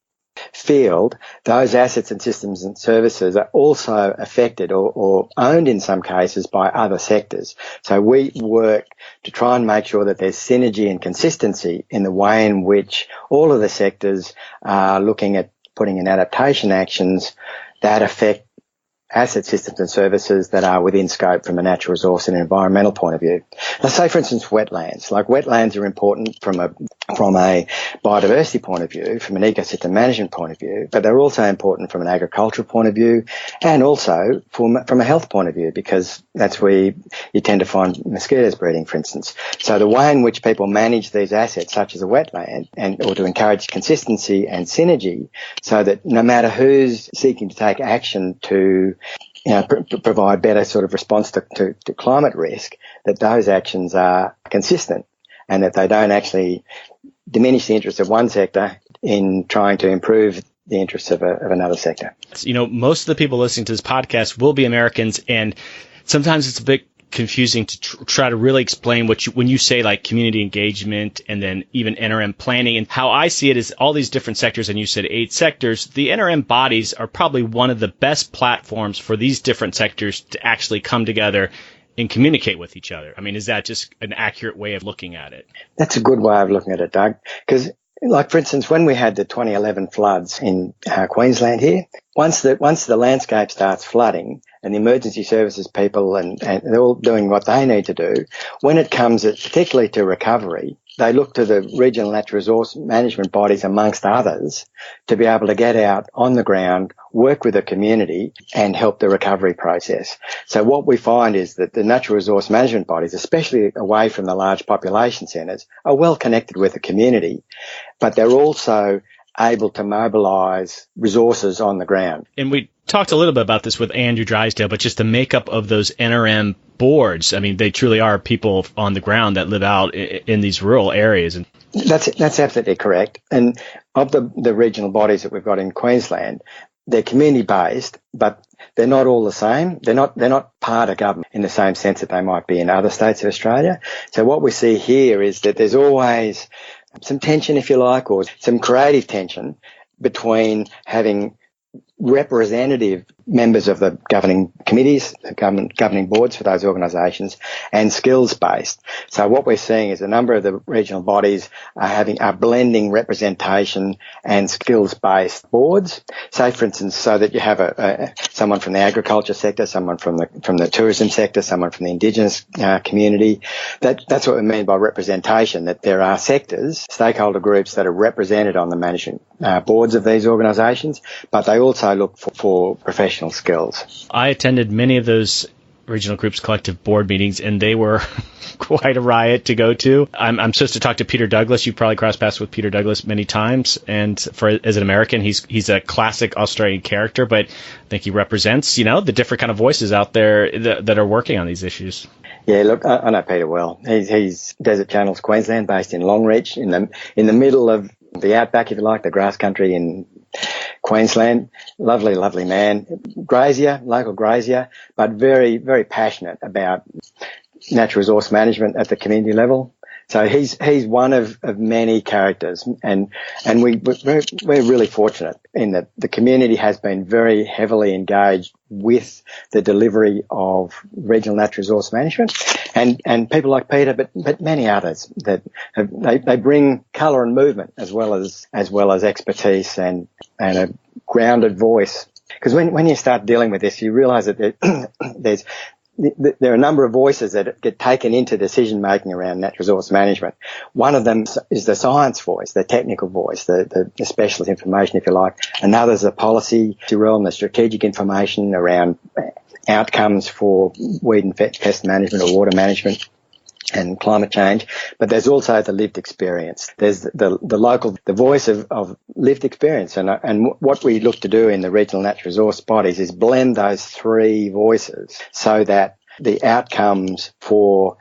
F: field, those assets and systems and services are also affected or owned in some cases by other sectors. So we work to try and make sure that there's synergy and consistency in the way in which all of the sectors are looking at putting in adaptation actions that affect asset systems and services that are within scope from a natural resource and environmental point of view. Let's say, for instance, wetlands. Like, wetlands are important from a biodiversity point of view, from an ecosystem management point of view, but they're also important from an agricultural point of view and also from a health point of view, because that's where you tend to find mosquitoes breeding, for instance. So the way in which people manage these assets, such as a wetland, or to encourage consistency and synergy, so that no matter who's seeking to take action to provide better sort of response to climate risk, that those actions are consistent and that they don't actually diminish the interests of one sector in trying to improve the interests of another sector.
A: Most of the people listening to this podcast will be Americans, and sometimes it's a bit confusing to try to really explain when you say like community engagement and then even NRM planning. And how I see it is all these different sectors, and you said 8 sectors. The NRM bodies are probably one of the best platforms for these different sectors to actually come together and communicate with each other. I mean, is that just an accurate way of looking at it?
F: That's a good way of looking at it, Doug, because, like, for instance, when we had the 2011 floods in Queensland here, once the landscape starts flooding and the emergency services people and they're all doing what they need to do, when it comes particularly to recovery, they look to the regional natural resource management bodies, amongst others, to be able to get out on the ground, work with the community and help the recovery process. So what we find is that the natural resource management bodies, especially away from the large population centres, are well connected with the community, but they're also able to mobilise resources on the ground.
A: And we talked a little bit about this with Andrew Drysdale, but just the makeup of those NRM boards, I mean, they truly are people on the ground that live out in these rural areas. And
F: that's absolutely correct. And of the regional bodies that we've got in Queensland, they're community-based, but they're not all the same. They're not part of government in the same sense that they might be in other states of Australia. So what we see here is that there's always some tension, if you like, or some creative tension between having representative members of the governing committees, the governing boards for those organisations, and skills-based. So what we're seeing is a number of the regional bodies are blending representation and skills-based boards. Say, for instance, so that you have someone from the agriculture sector, someone from the tourism sector, someone from the Indigenous community. That's what we mean by representation, that there are sectors, stakeholder groups that are represented on the management boards of these organisations, but they also look for professional skills.
A: I attended many of those regional groups' collective board meetings, and they were quite a riot to go to. I'm supposed to talk to Peter Douglas. You've probably crossed paths with Peter Douglas many times, and as an American, he's a classic Australian character, but I think he represents, the different kind of voices out there that are working on these issues.
F: Yeah, look, I know Peter well. He's Desert Channels, Queensland, based in Longreach, in the middle of the Outback, if you like, the grass country in Queensland. Lovely, lovely man. Local grazier, but very, very passionate about natural resource management at the community level. So he's one of many characters, and we're really fortunate in that the community has been very heavily engaged with the delivery of regional natural resource management, and people like Peter, but many others that they bring colour and movement as well as expertise and a grounded voice. Because when you start dealing with this, you realise that there are a number of voices that get taken into decision making around natural resource management. One of them is the science voice, the technical voice, the specialist information, if you like. Another is the policy realm, the strategic information around outcomes for weed and pest management or water management and climate change. But there's also the lived experience. There's the voice of lived experience. And what we look to do in the regional natural resource bodies is blend those three voices so that the outcomes for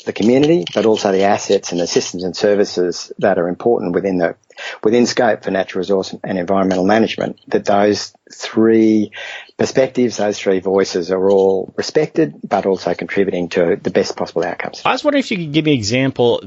F: the community, but also the assets and the systems and services that are important within scope for natural resource and environmental management, that those three perspectives, those three voices are all respected, but also contributing to the best possible outcomes.
A: I was wondering if you could give me an example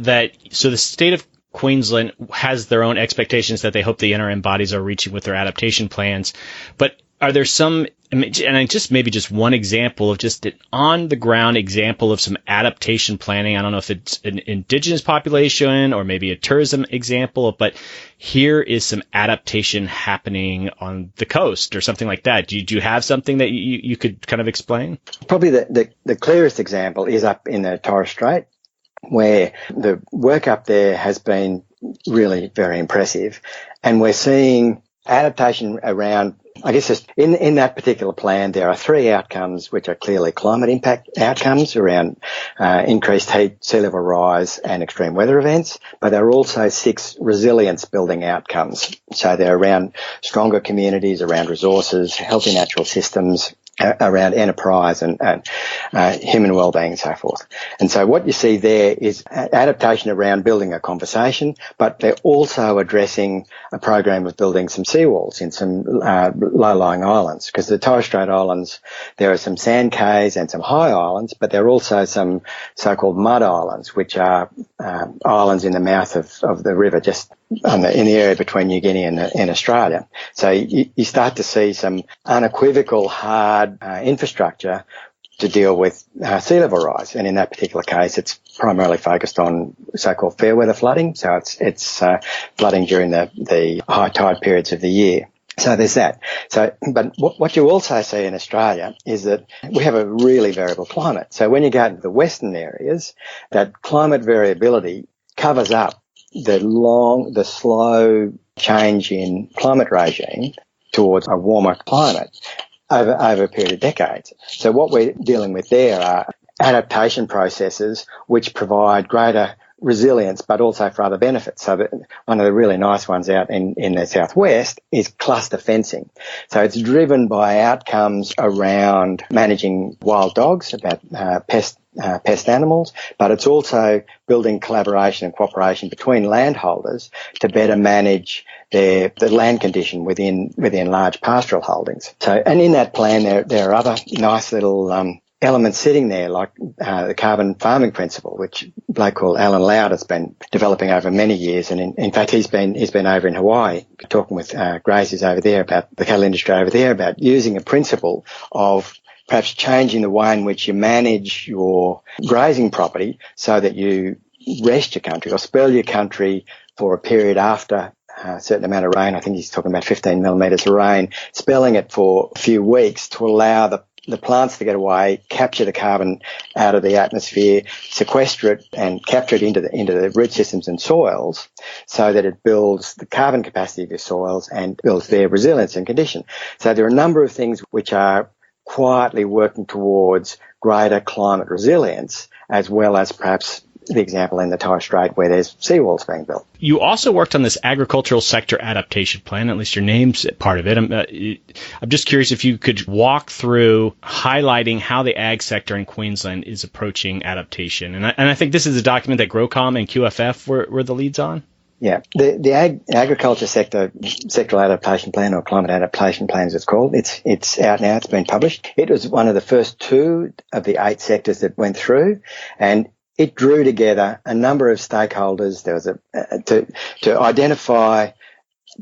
A: so the state of Queensland has their own expectations that they hope the NRM bodies are reaching with their adaptation plans. But are there some, and just one example of just an on-the-ground example of some adaptation planning? I don't know if it's an indigenous population or maybe a tourism example, but here is some adaptation happening on the coast or something like that. Do you have something that you could kind of explain?
F: Probably the clearest example is up in the Torres Strait, where the work up there has been really very impressive. And we're seeing adaptation around, I guess just in that particular plan, there are 3 outcomes which are clearly climate impact outcomes around increased heat, sea level rise and extreme weather events, but there are also 6 resilience building outcomes. So they're around stronger communities, around resources, healthy natural systems, around enterprise and human wellbeing and so forth. And so what you see there is adaptation around building a conversation, but they're also addressing a program of building some seawalls in some low-lying islands, because the Torres Strait Islands, there are some sand cays and some high islands, but there are also some so-called mud islands, which are islands in the mouth of the river, just in the area between New Guinea and Australia. So you start to see some unequivocal hard infrastructure to deal with sea level rise, and in that particular case, it's primarily focused on so-called fair weather flooding. So it's flooding during the high tide periods of the year. So there's that. So, but what you also see in Australia is that we have a really variable climate. So when you go into the western areas, that climate variability covers up the slow change in climate regime towards a warmer climate over a period of decades. So what we're dealing with there are adaptation processes which provide greater resilience, but also for other benefits. So one of the really nice ones out in the southwest is cluster fencing. So it's driven by outcomes around managing wild dogs, about pest animals, but it's also building collaboration and cooperation between landholders to better manage the land condition within large pastoral holdings. So, and in that plan, there are other nice little elements sitting there, like the carbon farming principle, which a bloke called Alan Loud has been developing over many years. And in fact, he's been over in Hawaii talking with graziers over there about the cattle industry over there, about using a principle of perhaps changing the way in which you manage your grazing property so that you rest your country or spell your country for a period after a certain amount of rain. I think he's talking about 15 millimetres of rain, spelling it for a few weeks to allow the plants to get away, capture the carbon out of the atmosphere, sequester it and capture it into the root systems and soils so that it builds the carbon capacity of your soils and builds their resilience and condition. So there are a number of things which are quietly working towards greater climate resilience, as well as perhaps the example in the Torres Strait where there's seawalls being built.
A: You also worked on this agricultural sector adaptation plan, at least your name's part of it. I'm just curious if you could walk through highlighting how the ag sector in Queensland is approaching adaptation. And I think this is a document that GrowCom and QFF were the leads on.
F: Yeah, the agriculture sectoral adaptation plan, or climate adaptation plan as it's called, it's out now, it's been published. It was one of the first 2 of the 8 sectors that went through, and it drew together a number of stakeholders. There was to identify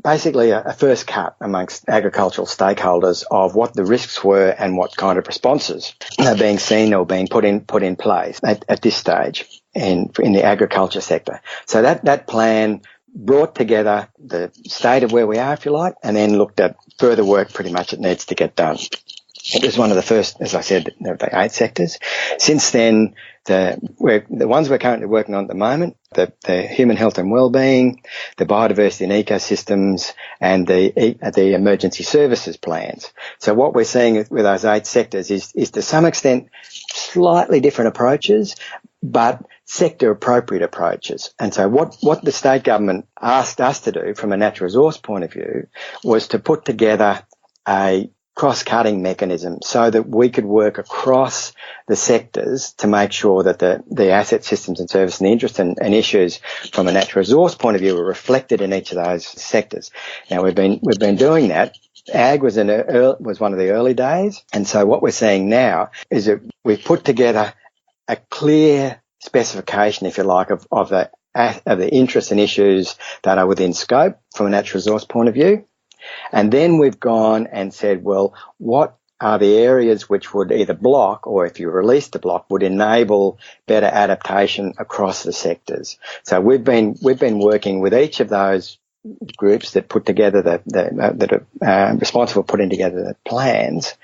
F: basically a first cut amongst agricultural stakeholders of what the risks were and what kind of responses are being seen or being put in place at this stage in the agriculture sector. So that plan brought together the state of where we are, if you like, and then looked at further work pretty much that needs to get done. It was one of the first, as I said, of the 8 sectors. Since then, the ones we're currently working on at the moment, the human health and wellbeing, the biodiversity and ecosystems, and the emergency services plans. So what we're seeing with those 8 sectors is to some extent slightly different approaches, but sector appropriate approaches. And so what the state government asked us to do from a natural resource point of view was to put together a cross-cutting mechanism so that we could work across the sectors to make sure that the asset systems and service and the interest and issues from a natural resource point of view were reflected in each of those sectors. Now we've been doing that. Ag was one of the early days, and so what we're seeing now is that we've put together a clear specification, if you like, of the the interests and issues that are within scope from a natural resource point of view. And then we've gone and said, well, what are the areas which would either block, or if you release the block, would enable better adaptation across the sectors. So we've been working with each of those groups that put together that are responsible for putting together the plans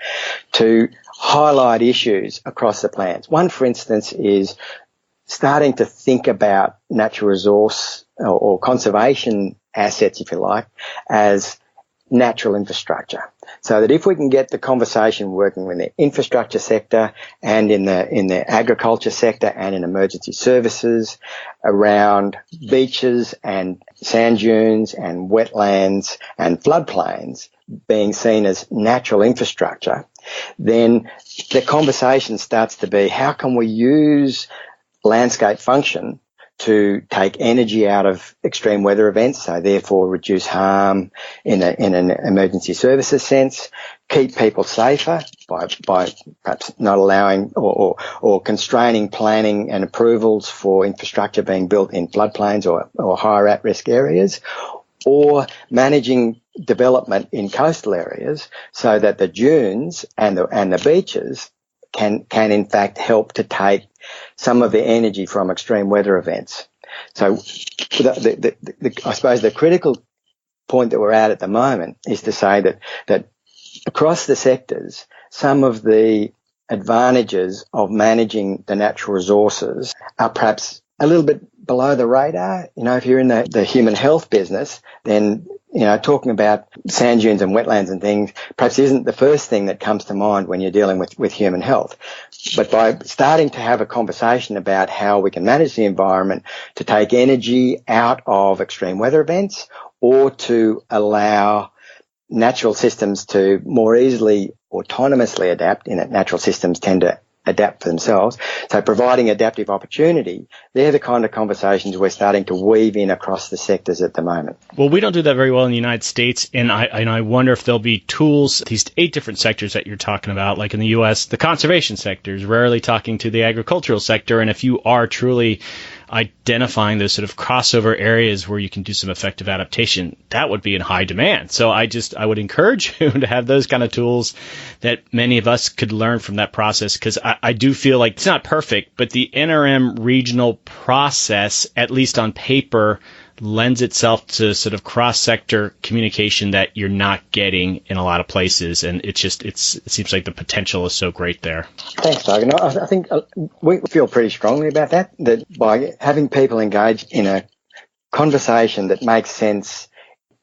F: to highlight issues across the plans. One, for instance, is starting to think about natural resource or conservation assets, if you like, as natural infrastructure. So that if we can get the conversation working in the infrastructure sector and in the agriculture sector and in emergency services around beaches and sand dunes and wetlands and floodplains being seen as natural infrastructure, then the conversation starts to be, how can we use landscape function to take energy out of extreme weather events, so therefore reduce harm in an emergency services sense, keep people safer by perhaps not allowing or constraining planning and approvals for infrastructure being built in floodplains or higher at-risk areas, or managing development in coastal areas so that the dunes and the beaches can in fact help to take some of the energy from extreme weather events. So I suppose the critical point that we're at the moment is to say that across the sectors, some of the advantages of managing the natural resources are perhaps a little bit below the radar. You know, if you're in the human health business, then, you know, talking about sand dunes and wetlands and things perhaps isn't the first thing that comes to mind when you're dealing with human health. But by starting to have a conversation about how we can manage the environment to take energy out of extreme weather events, or to allow natural systems to more easily autonomously adapt, in that natural systems tend to adapt for themselves. So providing adaptive opportunity, they're the kind of conversations we're starting to weave in across the sectors at the moment.
A: Well, we don't do that very well in the United States, and I wonder if there'll be tools, these 8 different sectors that you're talking about, like in the U.S., the conservation sector is rarely talking to the agricultural sector, and if you are truly identifying those sort of crossover areas where you can do some effective adaptation, that would be in high demand. So I would encourage you to have those kind of tools that many of us could learn from that process, because I do feel like it's not perfect, but the NRM regional process, at least on paper, lends itself to sort of cross-sector communication that you're not getting in a lot of places, and it seems like the potential is so great there.
F: Thanks, Doug. And I think we feel pretty strongly about that by having people engaged in a conversation that makes sense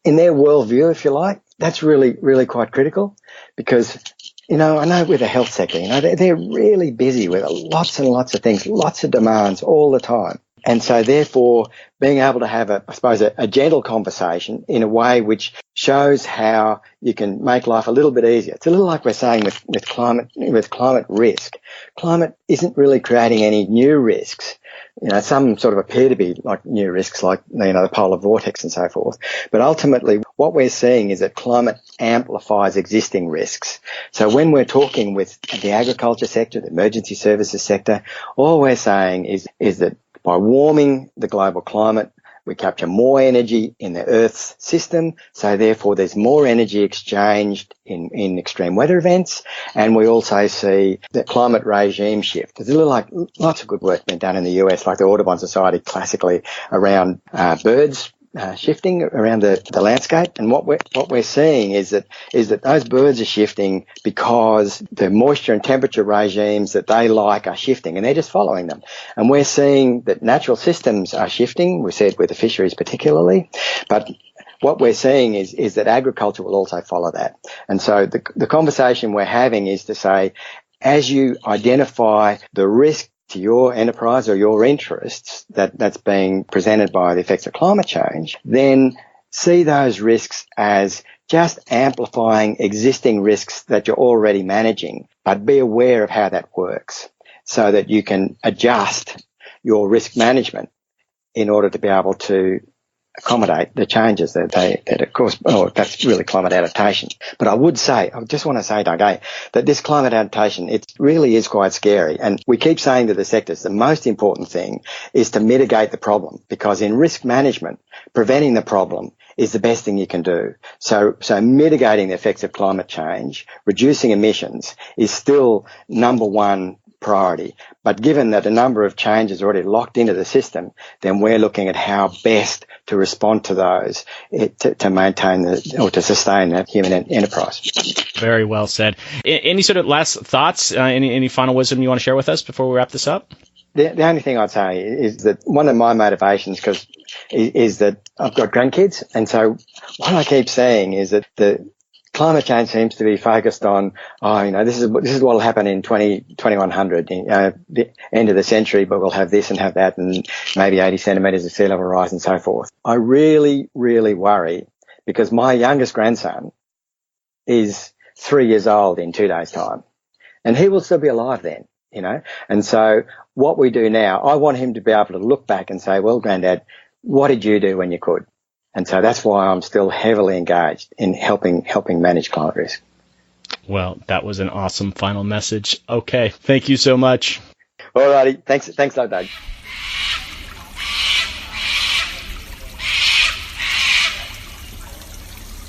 F: in their worldview, if you like, that's really, really quite critical, because, you know, I know with the health sector, you know, they're really busy with lots and lots of things, lots of demands all the time. And so therefore being able to have a gentle conversation in a way which shows how you can make life a little bit easier. It's a little like we're saying with climate risk. Climate isn't really creating any new risks. You know, some sort of appear to be like new risks, like, you know, the polar vortex and so forth. But ultimately what we're seeing is that climate amplifies existing risks. So when we're talking with the agriculture sector, the emergency services sector, all we're saying is that by warming the global climate, we capture more energy in the Earth's system, so therefore there's more energy exchanged in extreme weather events, and we also see the climate regime shift. There's a little like lots of good work been done in the US, like the Audubon Society classically, around birds shifting around the landscape, and what we're seeing is that those birds are shifting because the moisture and temperature regimes that they like are shifting, and they're just following them. And we're seeing that natural systems are shifting. We said with the fisheries particularly, but what we're seeing is that agriculture will also follow that. And so the conversation we're having is to say, as you identify the risk to your enterprise or your interests that's being presented by the effects of climate change, then see those risks as just amplifying existing risks that you're already managing, but be aware of how that works so that you can adjust your risk management in order to be able to accommodate the changes that of course, that's really climate adaptation. But I just want to say, Doug, that this climate adaptation, it really is quite scary. And we keep saying to the sectors, the most important thing is to mitigate the problem, because in risk management, preventing the problem is the best thing you can do. So mitigating the effects of climate change, reducing emissions is still number one priority. But given that a number of changes are already locked into the system, then we're looking at how best to respond to those to maintain or to sustain that human enterprise.
A: Very well said. Any sort of last thoughts? Any final wisdom you want to share with us before we wrap this up?
F: The only thing I'd say is that one of my motivations is that I've got grandkids, and so what I keep saying is that the climate change seems to be focused on, this is what will happen in 2100, the end of the century, but we'll have this and have that, and maybe 80 centimetres of sea level rise and so forth. I really, really worry, because my youngest grandson is 3 years old in 2 days' time, and he will still be alive then, And so what we do now, I want him to be able to look back and say, well, Granddad, what did you do when you could? And so that's why I'm still heavily engaged in helping manage climate risk.
A: Well, that was an awesome final message. Okay, thank you so much.
F: All righty. Thanks a lot, Doug.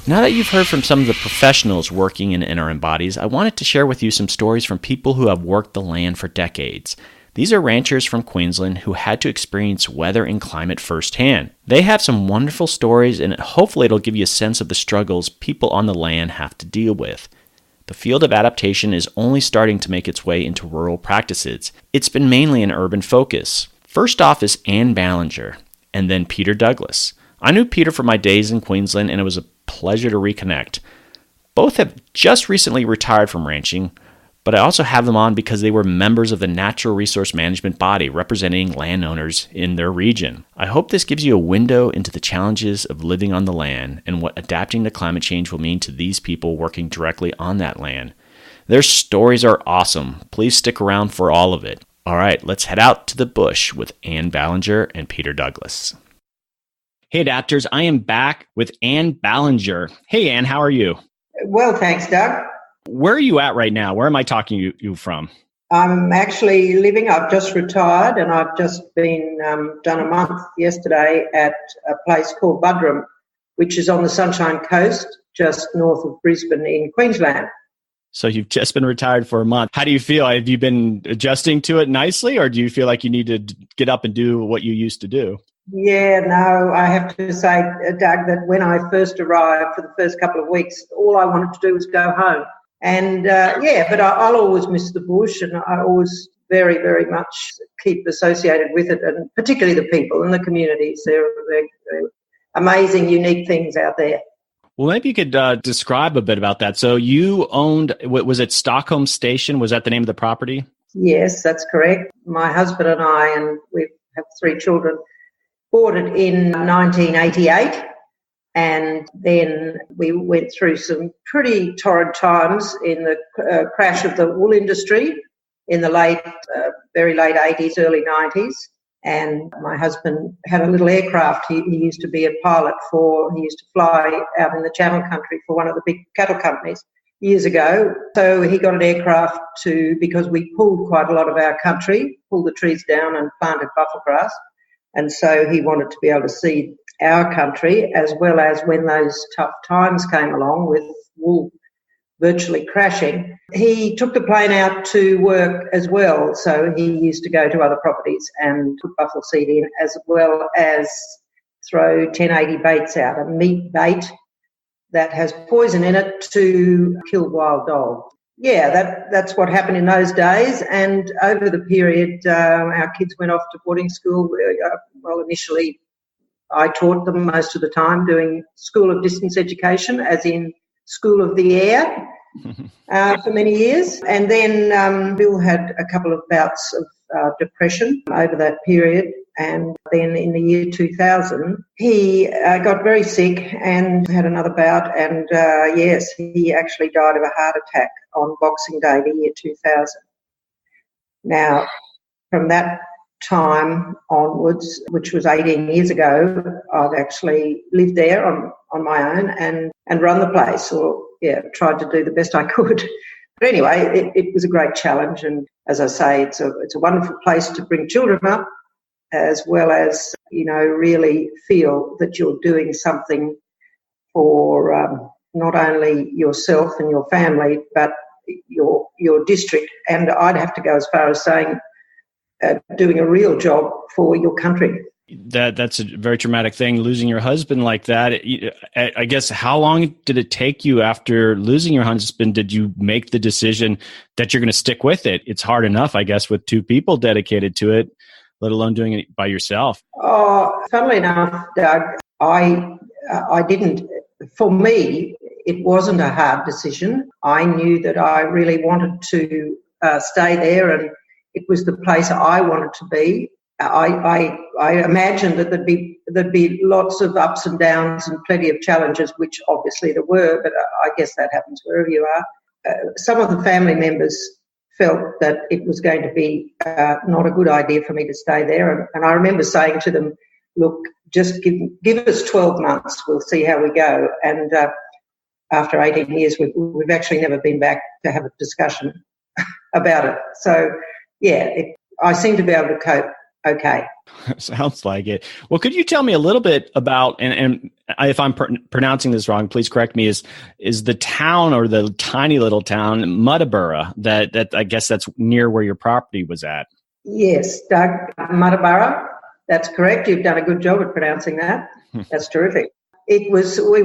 A: Now that you've heard from some of the professionals working in interim bodies, I wanted to share with you some stories from people who have worked the land for decades. These are ranchers from Queensland who had to experience weather and climate firsthand. They have some wonderful stories, and hopefully it'll give you a sense of the struggles people on the land have to deal with. The field of adaptation is only starting to make its way into rural practices. It's been mainly an urban focus. First off is Anne Ballinger, and then Peter Douglas. I knew Peter from my days in Queensland, and it was a pleasure to reconnect. Both have just recently retired from ranching, but I also have them on because they were members of the natural resource management body representing landowners in their region. I hope this gives you a window into the challenges of living on the land and what adapting to climate change will mean to these people working directly on that land. Their stories are awesome. Please stick around for all of it. All right, let's head out to the bush with Anne Ballinger and Peter Douglas. Hey, adapters, I am back with Anne Ballinger. Hey, Anne, how are you?
G: Well, thanks, Doug.
A: Where are you at right now? Where am I talking you from?
G: I'm actually I've just retired, and I've just been done a month yesterday at a place called Buderim, which is on the Sunshine Coast, just north of Brisbane in Queensland.
A: So you've just been retired for a month. How do you feel? Have you been adjusting to it nicely, or do you feel like you need to get up and do what you used to do?
G: Yeah, no, I have to say, Doug, that when I first arrived for the first couple of weeks, all I wanted to do was go home. And but I'll always miss the bush, and I always very, very much keep associated with it, and particularly the people and the communities. They're amazing, unique things out there.
A: Well, maybe you could describe a bit about that. So you owned, was it Stockholm Station? Was that the name of the property?
G: Yes, that's correct. My husband and I, and we have 3 children, bought it in 1988. And then we went through some pretty torrid times in the crash of the wool industry in the very late 80s, early 90s. And my husband had a little aircraft. He used to be a pilot he used to fly out in the Channel Country for one of the big cattle companies years ago. So he got an aircraft because we pulled quite a lot of our country, pulled the trees down and planted buffalo grass. And so he wanted to be able to see our country, as well as when those tough times came along with wool virtually crashing. He took the plane out to work as well, so he used to go to other properties and put buffalo seed in, as well as throw 1080 baits out, a meat bait that has poison in it to kill wild dogs. Yeah, that's what happened in those days. And over the period, our kids went off to boarding school. Well, initially, I taught them most of the time doing School of Distance Education, as in School of the Air, for many years. And then Bill had a couple of bouts of depression over that period. And then in the year 2000, he got very sick and had another bout. And yes, he actually died of a heart attack on Boxing Day, the year 2000. Now, from that time onwards, which was 18 years ago, I've actually lived there on my own and run the place, or tried to do the best I could. But anyway, it was a great challenge, and as I say, it's a wonderful place to bring children up, as well as, really feel that you're doing something for not only yourself and your family, but your district. And I'd have to go as far as saying doing a real job for your country.
A: That's a very traumatic thing, losing your husband like that. I guess, how long did it take you after losing your husband? Did you make the decision that you're going to stick with it? It's hard enough, I guess, with two people dedicated to it, let alone doing it by yourself.
G: Oh, funnily enough, Doug, I didn't. For me, it wasn't a hard decision. I knew that I really wanted to stay there, and it was the place I wanted to be. I imagined that there'd be lots of ups and downs and plenty of challenges, which obviously there were, but I guess that happens wherever you are. Some of the family members felt that it was going to be not a good idea for me to stay there, and I remember saying to them, look, just give us 12 months, we'll see how we go. And after 18 years, we've actually never been back to have a discussion about it. So, I seem to be able to cope okay.
A: Sounds like it. Well, could you tell me a little bit about, and if I'm pronouncing this wrong, please correct me, is the town, or the tiny little town, Muddabura, that I guess that's near where your property was at? Yes,
G: Doug, Muddabura, that's correct. You've done a good job at pronouncing that. That's terrific. We were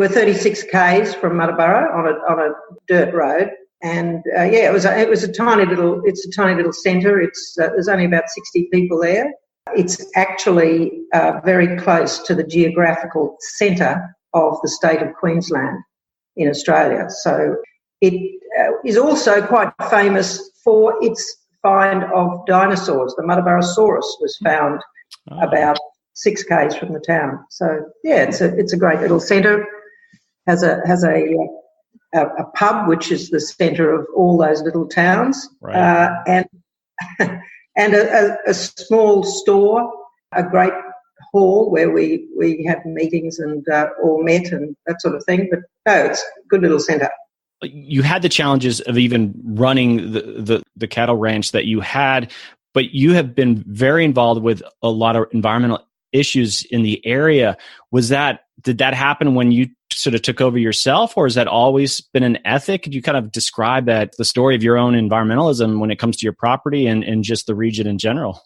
G: 36 k's from Muddabura on a dirt road. And it was a tiny little centre. There's only about 60 people there. It's actually very close to the geographical centre of the state of Queensland in Australia. So it is also quite famous for its find of dinosaurs. The Muddaburasaurus was found about 6 k's from the town. So it's a great little centre. Has a pub, which is the centre of all those little towns, right. And a small store, a great hall where we have meetings and all met and that sort of thing. But no, it's a good little centre.
A: You had the challenges of even running the cattle ranch that you had, but you have been very involved with a lot of environmental issues in the area. Did that happen when you sort of took over yourself, or has that always been an ethic? Could you kind of describe the story of your own environmentalism when it comes to your property and just the region in general?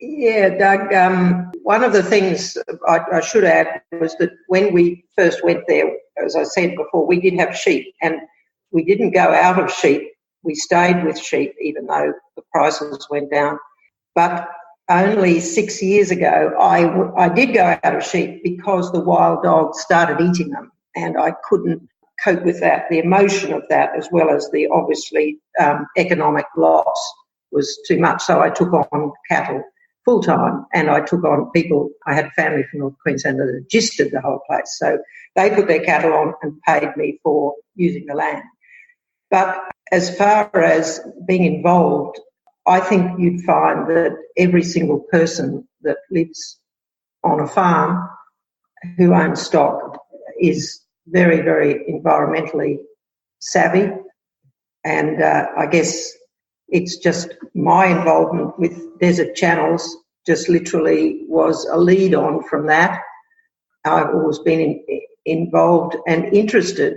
G: Yeah, Doug, one of the things I should add was that when we first went there, as I said before, we did have sheep, and we didn't go out of sheep. We stayed with sheep, even though the prices went down. But only 6 years ago, I did go out of sheep because the wild dogs started eating them, and I couldn't cope with that. The emotion of that, as well as the obviously economic loss, was too much. So I took on cattle full time, and I took on people. I had family from North Queensland that registered the whole place, so they put their cattle on and paid me for using the land. But as far as being involved, I think you'd find that every single person that lives on a farm who owns stock is very, very environmentally savvy. And I guess it's just my involvement with Desert Channels just literally was a lead on from that. I've always been involved and interested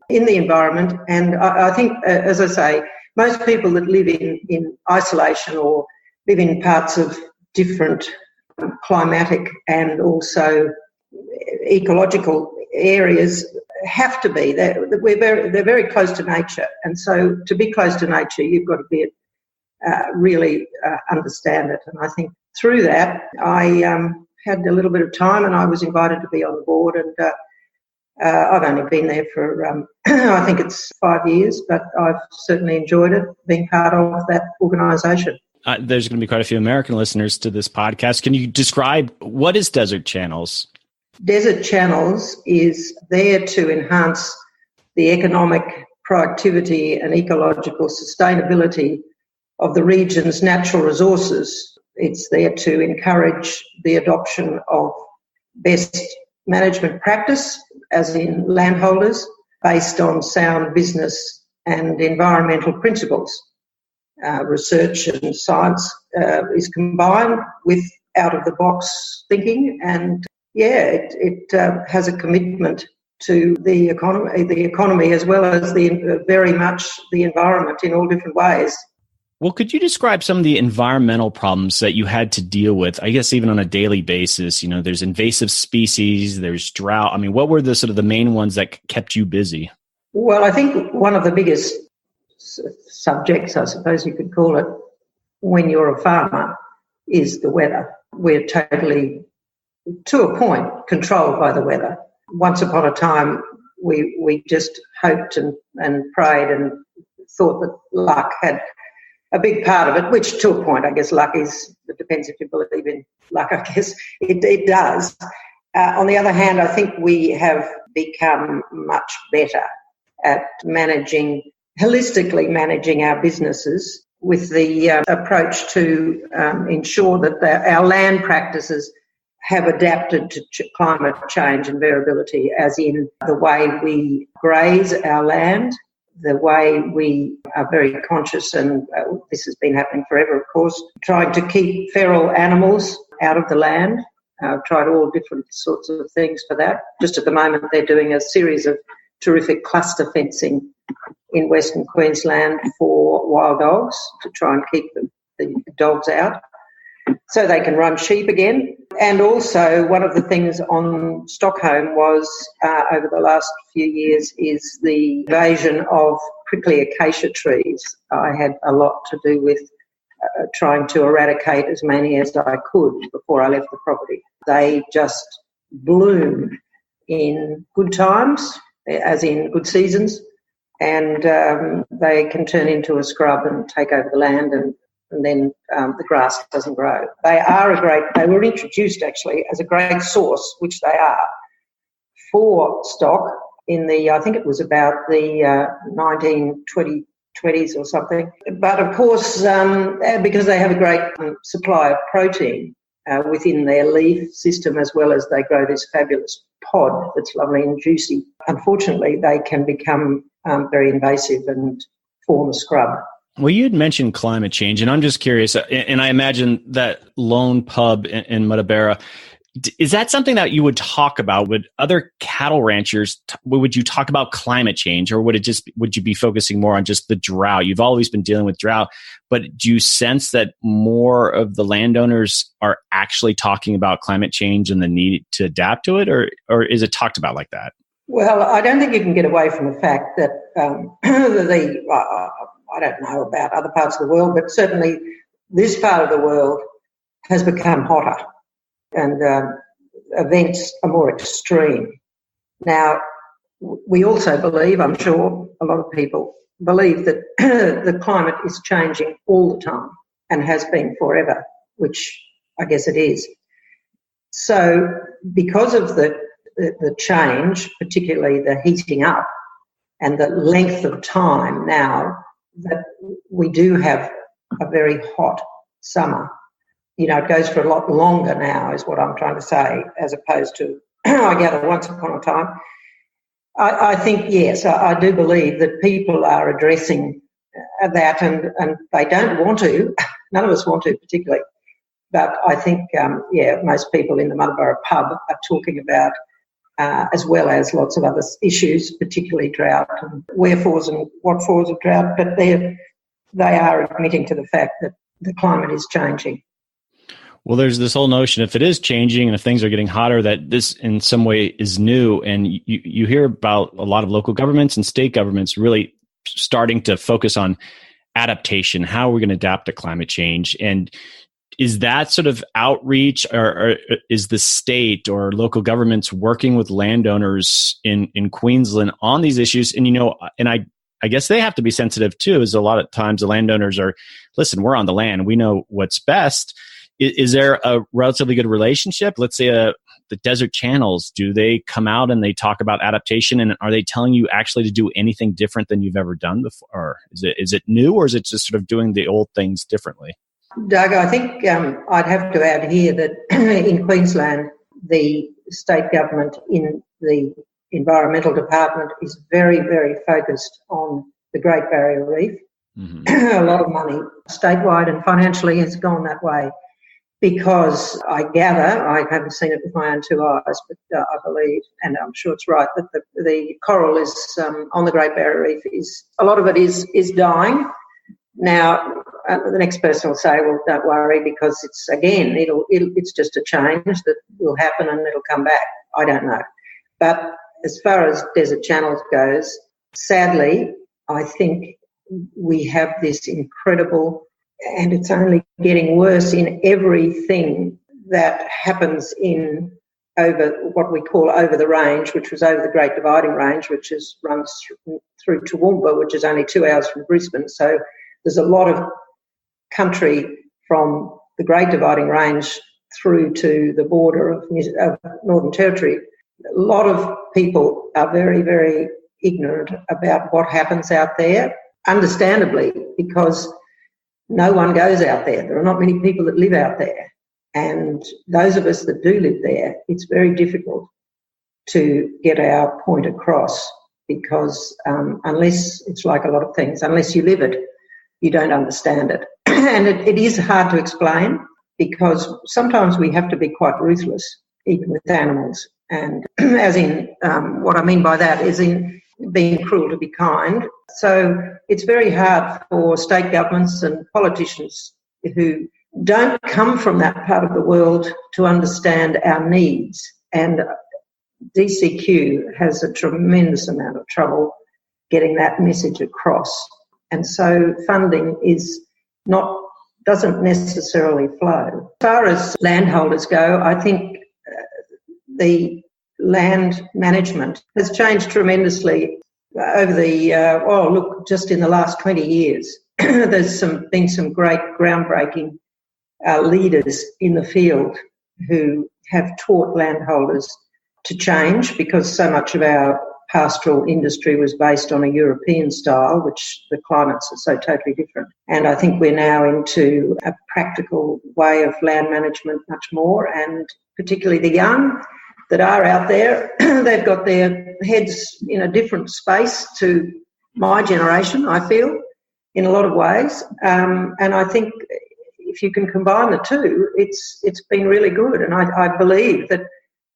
G: in the environment. And I think, as I say, most people that live in isolation or live in parts of different climatic and also ecological areas have to be. They're very close to nature. And so to be close to nature, you've got to really understand it. And I think through that, I had a little bit of time, and I was invited to be on the board, and I've only been there for, I think it's 5 years, but I've certainly enjoyed it, being part of that organisation.
A: There's going to be quite a few American listeners to this podcast. Can you describe what is Desert Channels?
G: Desert Channels is there to enhance the economic productivity and ecological sustainability of the region's natural resources, It's there to encourage the adoption of best management practice, as in landholders, based on sound business and environmental principles. Research and science is combined with out-of-the-box thinking, and it has a commitment to the economy as well as very much the environment in all different ways.
A: Well, could you describe some of the environmental problems that you had to deal with, I guess even on a daily basis? You know, there's invasive species, there's drought. I mean, what were the sort of the main ones that kept you busy?
G: Well, I think one of the biggest subjects, I suppose you could call it, when you're a farmer, is the weather. We're totally, to a point, controlled by the weather. Once upon a time, we just hoped and prayed and thought that luck had a big part of it, which to a point, I guess luck is, it depends if you believe in luck, I guess it does. On the other hand, I think we have become much better at holistically managing our businesses with the approach to ensure that our land practices have adapted to climate change and variability, as in the way we graze our land, the way we are very conscious, and this has been happening forever, of course, trying to keep feral animals out of the land. I've tried all different sorts of things for that. Just at the moment, they're doing a series of terrific cluster fencing in Western Queensland for wild dogs to try and keep the dogs out so they can run sheep again. And also one of the things on Stockholm was, over the last few years, is the invasion of prickly acacia trees. I had a lot to do with trying to eradicate as many as I could before I left the property. They just bloom in good times, as in good seasons, and they can turn into a scrub and take over the land, and then the grass doesn't grow. They were introduced actually as a great source, which they are, for stock in I think it was about the 1920s or something. But of course, because they have a great supply of protein within their leaf system, as well as they grow this fabulous pod that's lovely and juicy, unfortunately they can become very invasive and form a scrub.
A: Well, you had mentioned climate change, and I'm just curious, and I imagine that lone pub in Muttaburra, is that something that you would talk about? Would other cattle ranchers, would you talk about climate change, or would you be focusing more on just the drought? You've always been dealing with drought, but do you sense that more of the landowners are actually talking about climate change and the need to adapt to it, or is it talked about like that?
G: Well, I don't think you can get away from the fact that I don't know about other parts of the world, but certainly this part of the world has become hotter and events are more extreme. Now, we also believe, I'm sure a lot of people believe, that the climate is changing all the time and has been forever, which I guess it is. So because of the change, particularly the heating up and the length of time now, that we do have a very hot summer. You know, it goes for a lot longer now, is what I'm trying to say, as opposed to, I gather, once upon a time. I think, yes, I do believe that people are addressing that, and they don't want to. None of us want to particularly. But I think, most people in the Muttaburra pub are talking about, as well as lots of other issues, particularly drought and wherefores and what-fors of drought, but they are admitting to the fact that the climate is changing.
A: Well, there's this whole notion, if it is changing and if things are getting hotter, that this in some way is new. And you hear about a lot of local governments and state governments really starting to focus on adaptation. How are we going to adapt to climate change? And is that sort of outreach, or is the state or local governments working with landowners in Queensland on these issues? And, and I guess they have to be sensitive too, as a lot of times the landowners are, listen, we're on the land, we know what's best. Is there a relatively good relationship? Let's say the desert channels, do they come out and they talk about adaptation, and are they telling you actually to do anything different than you've ever done before? Or is it new, or is it just sort of doing the old things differently?
G: Doug, I think I'd have to add here that in Queensland, the state government in the environmental department is very, very focused on the Great Barrier Reef. A lot of money statewide and financially has gone that way because I gather, I haven't seen it with my own two eyes, but I believe, and I'm sure it's right, that the coral is on the Great Barrier Reef a lot of it is dying. Now, the next person will say, well, don't worry, because it's just a change that will happen and it'll come back. I don't know. But as far as desert channels goes, sadly, I think we have this incredible, and it's only getting worse in everything that happens in over what we call over the range, which was over the Great Dividing Range, which runs through Toowoomba, which is only 2 hours from Brisbane. So there's a lot of country from the Great Dividing Range through to the border of Northern Territory. A lot of people are very, very ignorant about what happens out there, understandably, because no one goes out there. There are not many people that live out there. And those of us that do live there, it's very difficult to get our point across because unless, it's like a lot of things, unless you live it, you don't understand it. And it is hard to explain because sometimes we have to be quite ruthless, even with animals. And as in, what I mean by that is in being cruel to be kind. So it's very hard for state governments and politicians who don't come from that part of the world to understand our needs. And DCQ has a tremendous amount of trouble getting that message across. And so funding doesn't necessarily flow. As far as landholders go, I think the land management has changed tremendously over just in the last 20 years. There's been some great groundbreaking leaders in the field who have taught landholders to change because so much of our pastoral industry was based on a European style, which the climates are so totally different. And I think we're now into a practical way of land management much more, and particularly the young that are out there, they've got their heads in a different space to my generation, I feel, in a lot of ways. And I think if you can combine the two, it's been really good. And I believe that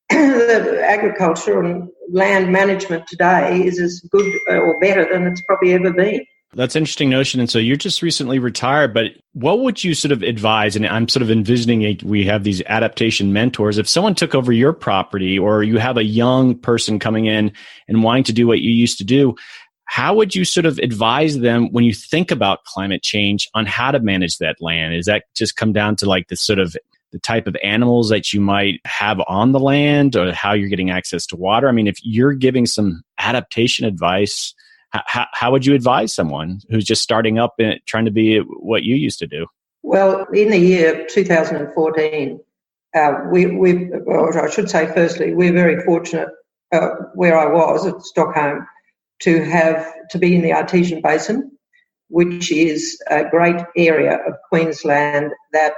G: the agriculture and land management today is as good or better than it's probably ever been.
A: That's an interesting notion. And so you're just recently retired, but what would you sort of advise? And I'm sort of envisioning we have these adaptation mentors. If someone took over your property or you have a young person coming in and wanting to do what you used to do, how would you sort of advise them when you think about climate change on how to manage that land? Does that just come down to like the type of animals that you might have on the land or how you're getting access to water? I mean, if you're giving some adaptation advice, how would you advise someone who's just starting up and trying to be what you used to do?
G: Well, in the year 2014, I should say firstly, we're very fortunate where I was at Stockholm to be in the Artesian Basin, which is a great area of Queensland that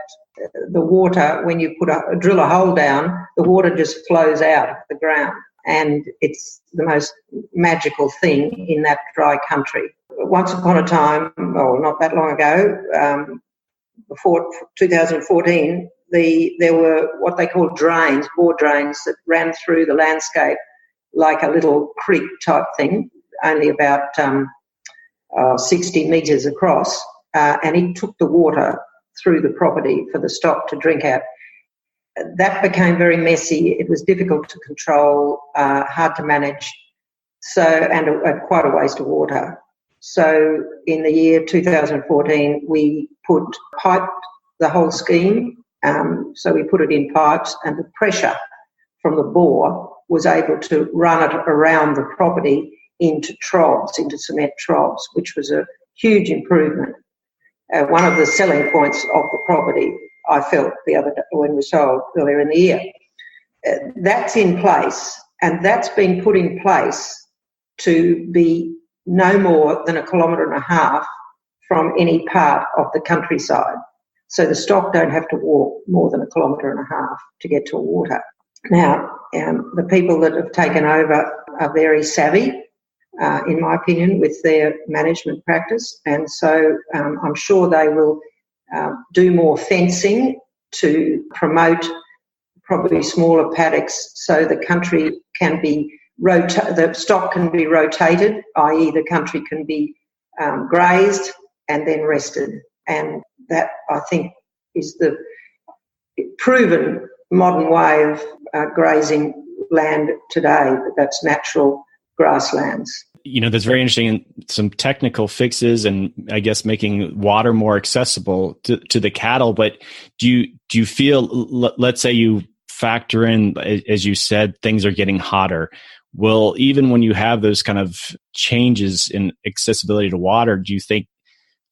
G: the water, when you drill a hole down, the water just flows out of the ground. And it's the most magical thing in that dry country. Once upon a time, not that long ago, before 2014, there were what they call drains, bore drains that ran through the landscape like a little creek type thing, only about 60 metres across, and it took the water through the property for the stock to drink out. That became very messy. It was difficult to control, hard to manage, and quite a waste of water. So in the year 2014, we piped the whole scheme. So we put it in pipes, and the pressure from the bore was able to run it around the property into cement trobs, which was a huge improvement. One of the selling points of the property, I felt the other day when we sold earlier in the year. That's in place, and that's been put in place to be no more than 1.5 kilometres from any part of the countryside. So the stock don't have to walk more than 1.5 kilometres to get to water. Now, the people that have taken over are very savvy, in my opinion, with their management practice. And so I'm sure they will do more fencing to promote probably smaller paddocks so the country can be the stock can be rotated, i.e. the country can be grazed and then rested. And that, I think, is the proven modern way of grazing land today. That's natural grasslands.
A: That's very interesting. Some technical fixes and I guess making water more accessible to the cattle. But do you feel, let's say you factor in, as you said, things are getting hotter. Well, even when you have those kind of changes in accessibility to water, do you think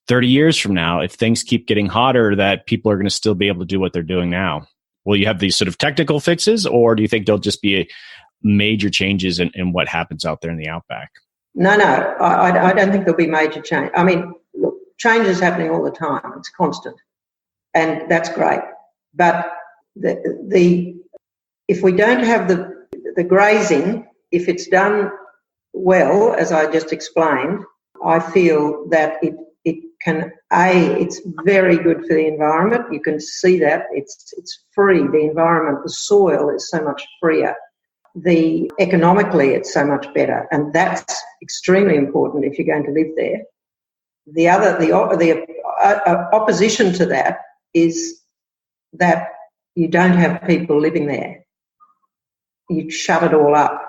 A: 30 years from now, if things keep getting hotter, that people are going to still be able to do what they're doing now? Will you have these sort of technical fixes, or do you think there'll just be major changes in what happens out there in the outback?
G: No, I don't think there'll be major change. I mean, look, change is happening all the time. It's constant, and that's great. But if we don't have the grazing, if it's done well, as I just explained, I feel that it can, it's very good for the environment. You can see that it's free. The environment, the soil is so much freer. Economically, it's so much better, and that's extremely important if you're going to live there. The opposition to that is that you don't have people living there. You shut it all up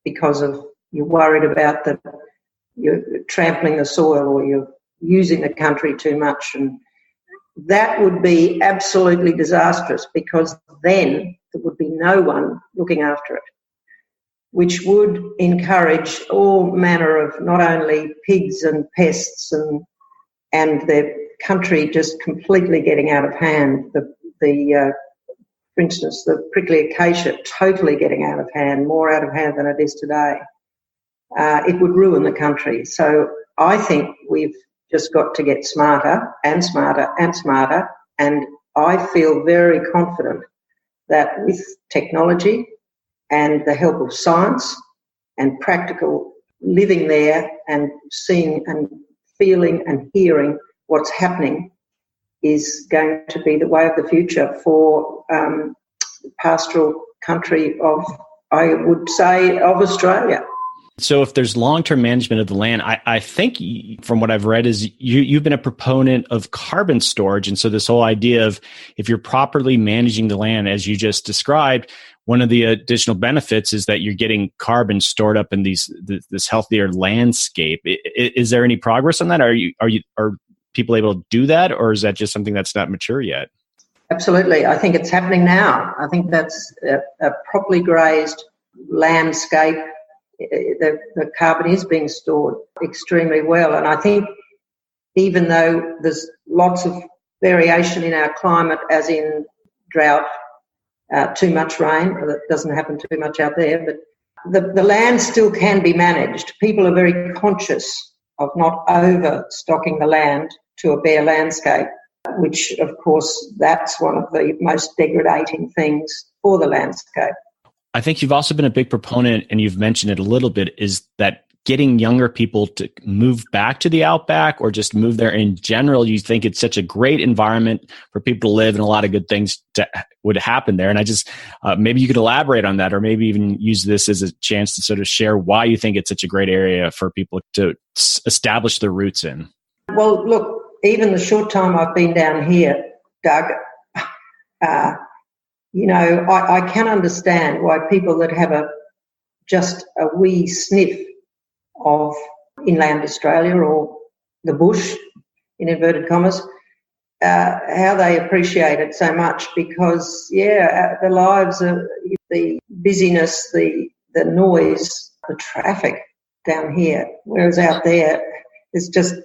G: because you're worried about you're trampling the soil or you're using the country too much, and that would be absolutely disastrous, because then there would be no one looking after it, which would encourage all manner of not only pigs and pests and the country just completely getting out of hand. For instance, the prickly acacia totally getting out of hand, more out of hand than it is today. It would ruin the country. So I think we've just got to get smarter and smarter and smarter, and I feel very confident that with technology and the help of science and practical living there and seeing and feeling and hearing what's happening is going to be the way of the future for the pastoral country of, I would say, of Australia.
A: So if there's long-term management of the land, I think from what I've read is you've been a proponent of carbon storage. And so this whole idea of if you're properly managing the land, as you just described, one of the additional benefits is that you're getting carbon stored up in this healthier landscape. Is there any progress on that? Are people able to do that, or is that just something that's not mature yet?
G: Absolutely. I think it's happening now. I think that's a properly grazed landscape. The carbon is being stored extremely well. And I think even though there's lots of variation in our climate, as in drought, too much rain, that doesn't happen too much out there, but the land still can be managed. People are very conscious of not overstocking the land to a bare landscape, which, of course, that's one of the most degrading things for the landscape.
A: I think you've also been a big proponent, and you've mentioned it a little bit, is that getting younger people to move back to the outback or just move there in general. You think it's such a great environment for people to live, and a lot of good things would happen there. And I just, maybe you could elaborate on that, or maybe even use this as a chance to sort of share why you think it's such a great area for people to establish their roots in. Well,
G: look, even the short time I've been down here, Doug, I can understand why people that have just a wee sniff of inland Australia or the bush, in inverted commas, how they appreciate it so much, because, the lives, the busyness, the noise, the traffic down here, whereas out there it's just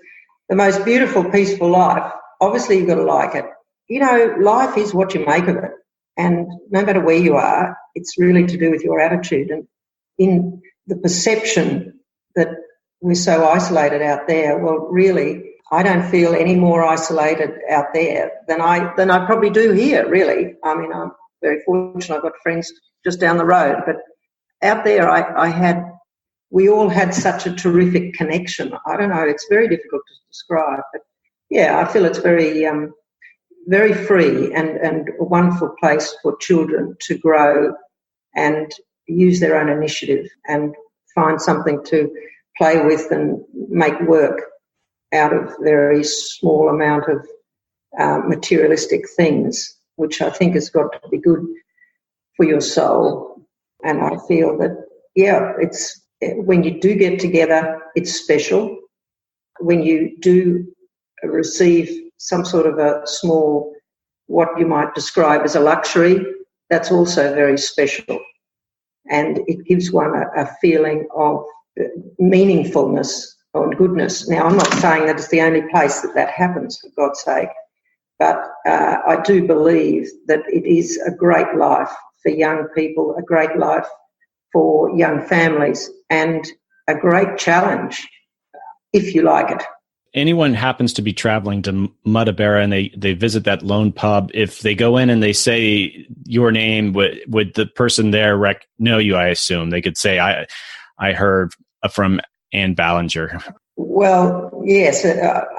G: the most beautiful, peaceful life. Obviously, you've got to like it. Life is what you make of it. And no matter where you are, it's really to do with your attitude. And in the perception that we're so isolated out there, well, really, I don't feel any more isolated out there than I probably do here, really. I mean, I'm very fortunate. I've got friends just down the road, but out there we all had such a terrific connection. I don't know, it's very difficult to describe, but yeah, I feel it's very, very free and a wonderful place for children to grow and use their own initiative and find something to play with and make work out of very small amount of materialistic things, which I think has got to be good for your soul. And I feel that, yeah, it's when you do get together, it's special. When you do receive some sort of a small, what you might describe as a luxury, that's also very special. And it gives one a feeling of meaningfulness and goodness. Now, I'm not saying that it's the only place that happens, for God's sake, but I do believe that it is a great life for young people, a great life for young families, and a great challenge, if you like it.
A: Anyone happens to be traveling to Muddabera and they visit that lone pub, if they go in and they say your name, would the person there know you, I assume? They could say, I heard from Anne Ballinger.
G: Well, yes,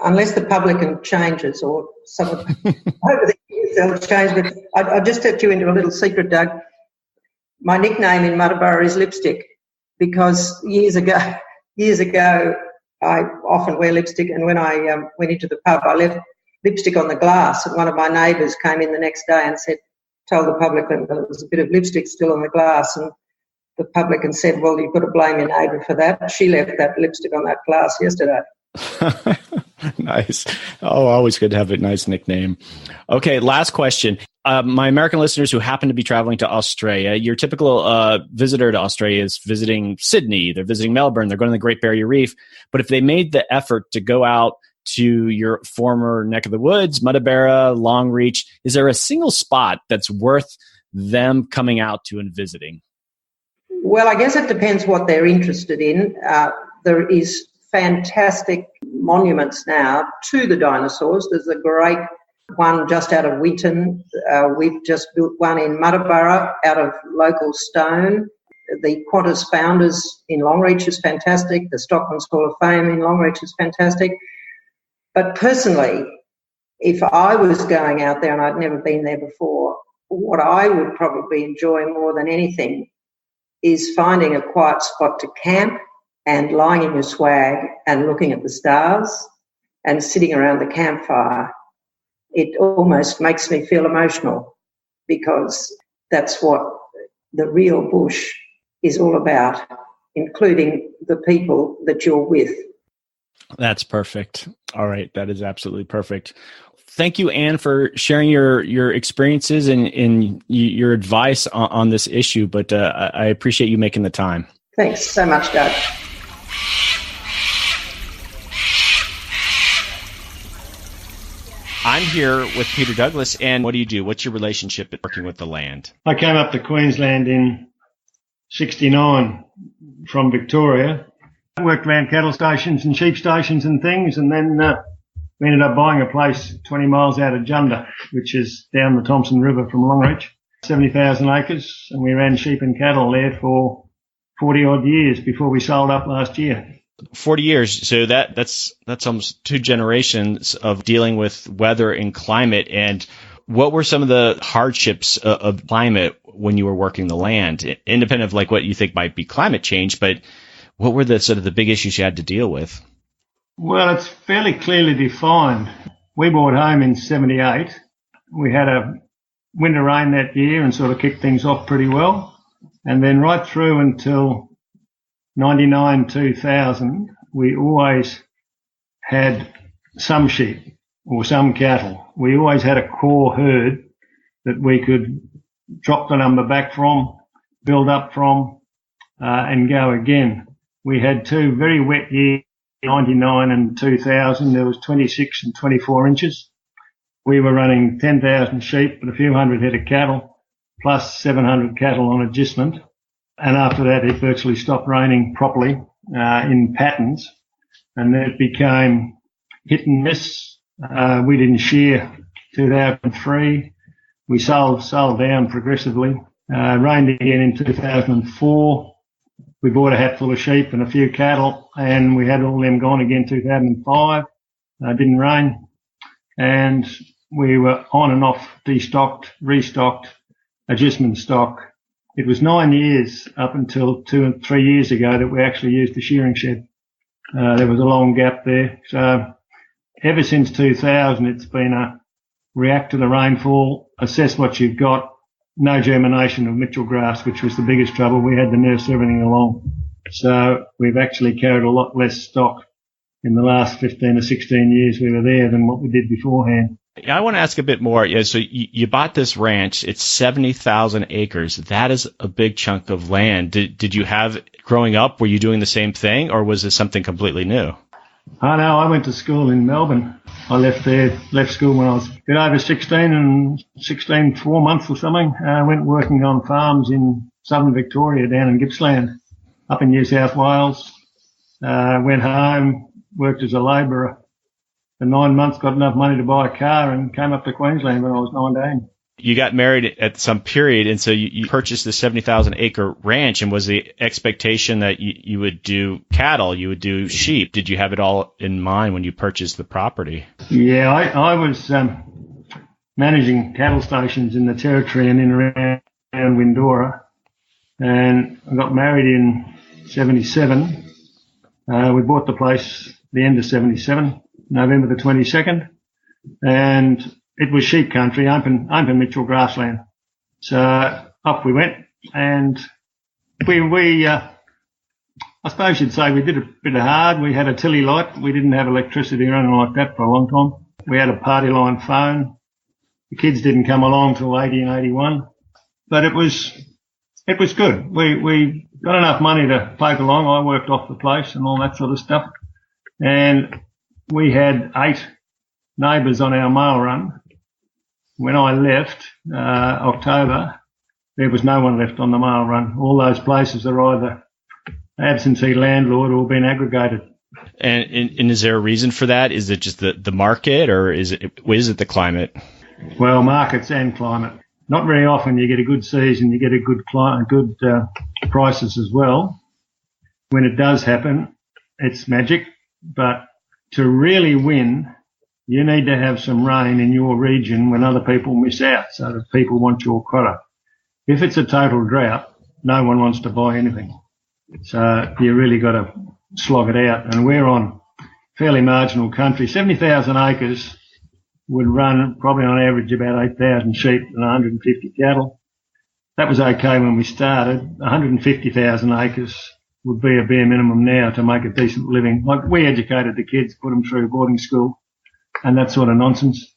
G: unless the publican changes or some of over the years they'll change. But I'll just let you into a little secret, Doug. My nickname in Muddabera is Lipstick because years ago I often wear lipstick, and when I went into the pub, I left lipstick on the glass, and one of my neighbours came in the next day and told the publican that there was a bit of lipstick still on the glass, and the publican said, well, you've got to blame your neighbour for that. She left that lipstick on that glass yesterday.
A: Nice. Oh, always good to have a nice nickname. Okay, last question. My American listeners who happen to be traveling to Australia, your typical visitor to Australia is visiting Sydney, they're visiting Melbourne, they're going to the Great Barrier Reef. But if they made the effort to go out to your former neck of the woods, Muddabera, Longreach, is there a single spot that's worth them coming out to and visiting?
G: Well, I guess it depends what they're interested in. There is fantastic monuments now to the dinosaurs. There's a great one just out of Winton. We've just built one in Muddabera out of local stone. The Qantas Founders in Longreach is fantastic. The Stockman's Hall of Fame in Longreach is fantastic. But personally, if I was going out there and I'd never been there before, what I would probably enjoy more than anything is finding a quiet spot to camp and lying in your swag and looking at the stars and sitting around the campfire. It almost makes me feel emotional because that's what the real bush is all about, including the people that you're with.
A: That's perfect. All right. That is absolutely perfect. Thank you, Anne, for sharing your experiences and your advice on this issue. But I appreciate you making the time.
G: Thanks so much, Doug.
A: I'm here with Peter Douglas. And what do you do? What's your relationship at working with the land?
B: I came up to Queensland in 1969 from Victoria. I worked around cattle stations and sheep stations and things, and then we ended up buying a place 20 miles out of Junda, which is down the Thompson River from Longreach, 70,000 acres, and we ran sheep and cattle there for 40-odd years before we sold up last year.
A: 40 years. So that's almost 2 generations of dealing with weather and climate. And what were some of the hardships of climate when you were working the land, independent of like what you think might be climate change, but what were the sort of the big issues you had to deal with?
B: Well, it's fairly clearly defined. We bought home in 78. We had a winter rain that year and sort of kicked things off pretty well. And then right through until 99, 2000, we always had some sheep or some cattle. We always had a core herd that we could drop the number back from, build up from, and go again. We had 2 very wet years, 99 and 2000. There was 26 and 24 inches. We were running 10,000 sheep but a few hundred head of cattle, plus 700 cattle on adjustment. And after that, it virtually stopped raining properly in patterns. And then it became hit and miss. We didn't shear 2003. We sold down progressively. Rained again in 2004. We bought a hatful of sheep and a few cattle, and we had all them gone again 2005. Didn't rain. And we were on and off, destocked, restocked, adjustment stock. It was 9 years up until 2 and 3 years ago that we actually used the shearing shed. There was a long gap there. So ever since 2000, it's been a react to the rainfall, assess what you've got, no germination of Mitchell grass, which was the biggest trouble. We had to nurse everything along. So we've actually carried a lot less stock in the last 15 or 16 years we were there than what we did beforehand.
A: I want to ask a bit more. Yeah, so you bought this ranch. It's 70,000 acres. That is a big chunk of land. Did you have, growing up, were you doing the same thing, or was this something completely new?
B: Oh, no, I went to school in Melbourne. I left school when I was a bit over 16, 4 months or something. I went working on farms in southern Victoria down in Gippsland, up in New South Wales. Went home, worked as a labourer for 9 months, got enough money to buy a car and came up to Queensland when I was 19.
A: You got married at some period, and so you purchased the 70,000 acre ranch, and was the expectation that you would do cattle, you would do sheep? Did you have it all in mind when you purchased the property?
B: Yeah, I was managing cattle stations in the Territory and in around Windora, and I got married in 77. We bought the place the end of 77, November the 22nd, and it was sheep country, open Mitchell grassland. So up we went, and we I suppose you'd say we did a bit of hard. We had a tilly light. We didn't have electricity or anything like that for a long time. We had a party line phone. The kids didn't come along till 80 and 81, but it was good. We got enough money to poke along. I worked off the place and all that sort of stuff, and we had 8 neighbours on our mail run. When I left, October, there was no one left on the mail run. All those places are either absentee landlord or been aggregated.
A: And is there a reason for that? Is it just the market, or is it the climate?
B: Well, markets and climate. Not very often you get a good season, you get a good prices as well. When it does happen, it's magic. But to really win, you need to have some rain in your region when other people miss out, so that people want your product. If it's a total drought, no one wants to buy anything. So you really got to slog it out. And we're on fairly marginal country. 70,000 acres would run probably on average about 8,000 sheep and 150 cattle. That was okay when we started. 150,000 acres would be a bare minimum now to make a decent living. Like, we educated the kids, put them through boarding school and that sort of nonsense.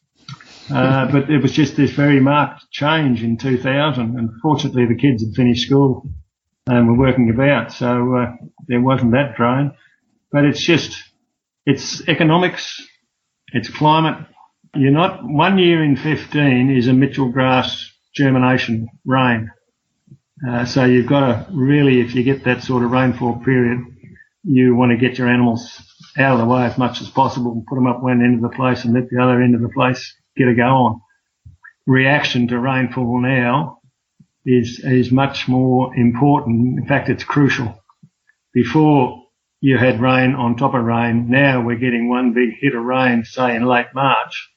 B: But it was just this very marked change in 2000, and fortunately the kids had finished school and were working about, so there wasn't that drain. But it's economics, it's climate. You're not, 1 year in 15 is a Mitchell grass germination rain. So you've got to really, if you get that sort of rainfall period, you want to get your animals out of the way as much as possible and put them up one end of the place and let the other end of the place get a go on. Reaction to rainfall now is much more important. In fact, it's crucial. Before you had rain on top of rain, now we're getting one big hit of rain, say in late March.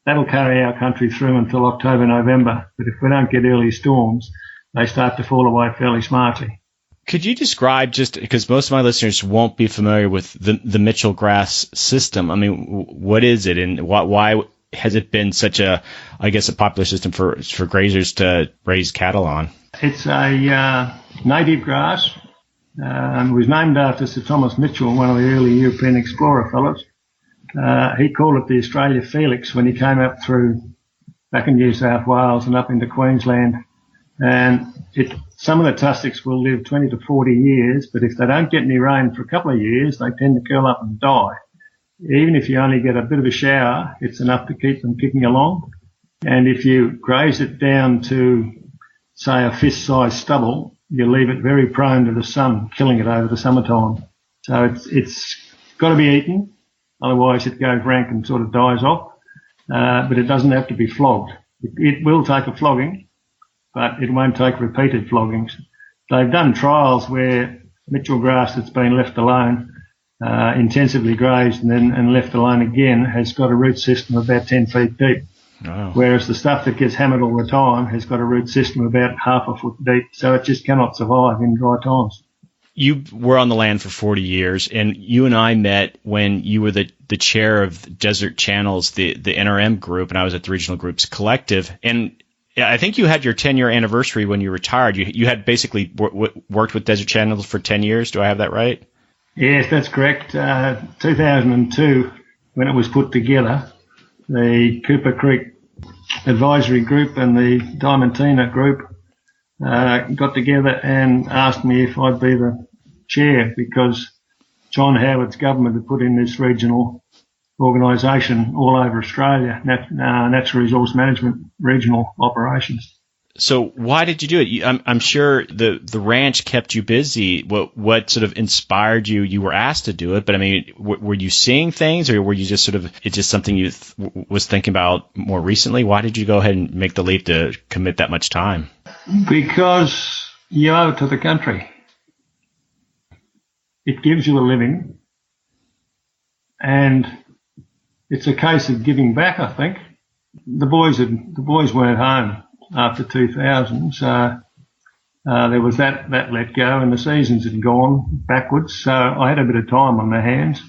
B: That'll carry our country through until October, November. But if we don't get early storms, they start to fall away fairly smartly.
A: Could you describe, just because most of my listeners won't be familiar with the Mitchell grass system, I mean, what is it, and why has it been such a popular system for grazers to raise cattle on?
B: It's a native grass. It was named after Sir Thomas Mitchell, one of the early European explorer fellows. He called it the Australia Felix when he came up through back in New South Wales and up into Queensland. And some of the tussocks will live 20 to 40 years, but if they don't get any rain for a couple of years, they tend to curl up and die. Even if you only get a bit of a shower, it's enough to keep them kicking along. And if you graze it down to, say, a fist-sized stubble, you leave it very prone to the sun, killing it over the summertime. So it's got to be eaten. Otherwise it goes rank and sort of dies off. But it doesn't have to be flogged. It will take a flogging, but it won't take repeated floggings. They've done trials where Mitchell grass that's been left alone, intensively grazed and left alone again, has got a root system about 10 feet deep.
A: Wow.
B: Whereas the stuff that gets hammered all the time has got a root system about half a foot deep, so it just cannot survive in dry times.
A: You were on the land for 40 years, and you and I met when you were the chair of Desert Channels, the NRM group, and I was at the Regional Groups Collective. And I think you had your 10-year anniversary when you retired. You had basically worked with Desert Channels for 10 years. Do I have that right?
B: Yes, that's correct. 2002, when it was put together, the Cooper Creek Advisory Group and the Diamantina Group got together and asked me if I'd be the chair, because John Howard's government had put in this regional organisation all over Australia, Natural Resource Management Regional Operations.
A: So why did you do it? I'm sure the ranch kept you busy. What sort of inspired you? You were asked to do it, but I mean, were you seeing things, or were you just sort of, it's just something you was thinking about more recently? Why did you go ahead and make the leap to commit that much time?
B: Because you owe it to the country. It gives you a living, and it's a case of giving back, I think. The boys weren't home after 2000, so there was that let go, and the seasons had gone backwards, so I had a bit of time on my hands.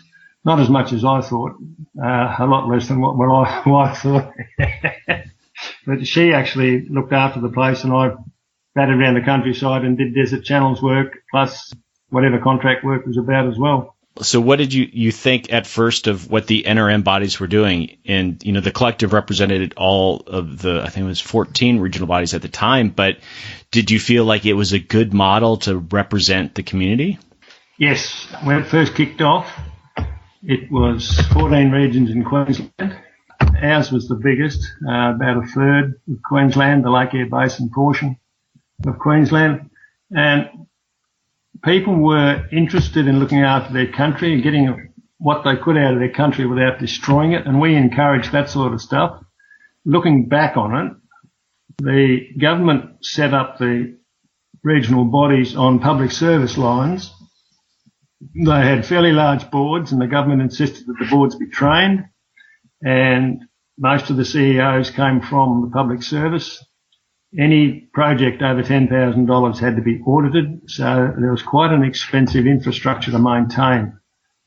B: Not as much as I thought, a lot less than what my wife thought. But she actually looked after the place, and I batted around the countryside and did Desert Channels work, plus whatever contract work was about as well.
A: So what did you think at first of what the NRM bodies were doing? And, you know, the collective represented all of the, I think it was 14 regional bodies at the time, but did you feel like it was a good model to represent the community?
B: Yes. When it first kicked off, it was 14 regions in Queensland. Ours was the biggest, about a third of Queensland, the Lake Eyre Basin portion of Queensland. And people were interested in looking after their country and getting what they could out of their country without destroying it, and we encouraged that sort of stuff. Looking back on it, the government set up the regional bodies on public service lines. They had fairly large boards, and the government insisted that the boards be trained, and most of the CEOs came from the public service. Any project over $10,000 had to be audited, so there was quite an expensive infrastructure to maintain.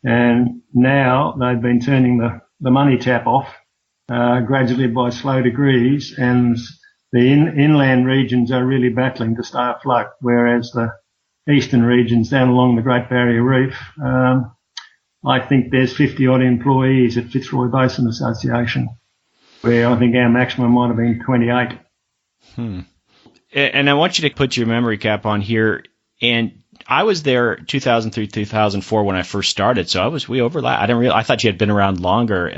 B: And now they've been turning the money tap off gradually by slow degrees, and the inland regions are really battling to stay afloat, whereas the eastern regions down along the Great Barrier Reef, I think there's 50-odd employees at Fitzroy Basin Association, where I think our maximum might have been 28.
A: And I want you to put your memory cap on here. And I was there 2003, 2004 when I first started, so we overlapped. I thought you had been around longer.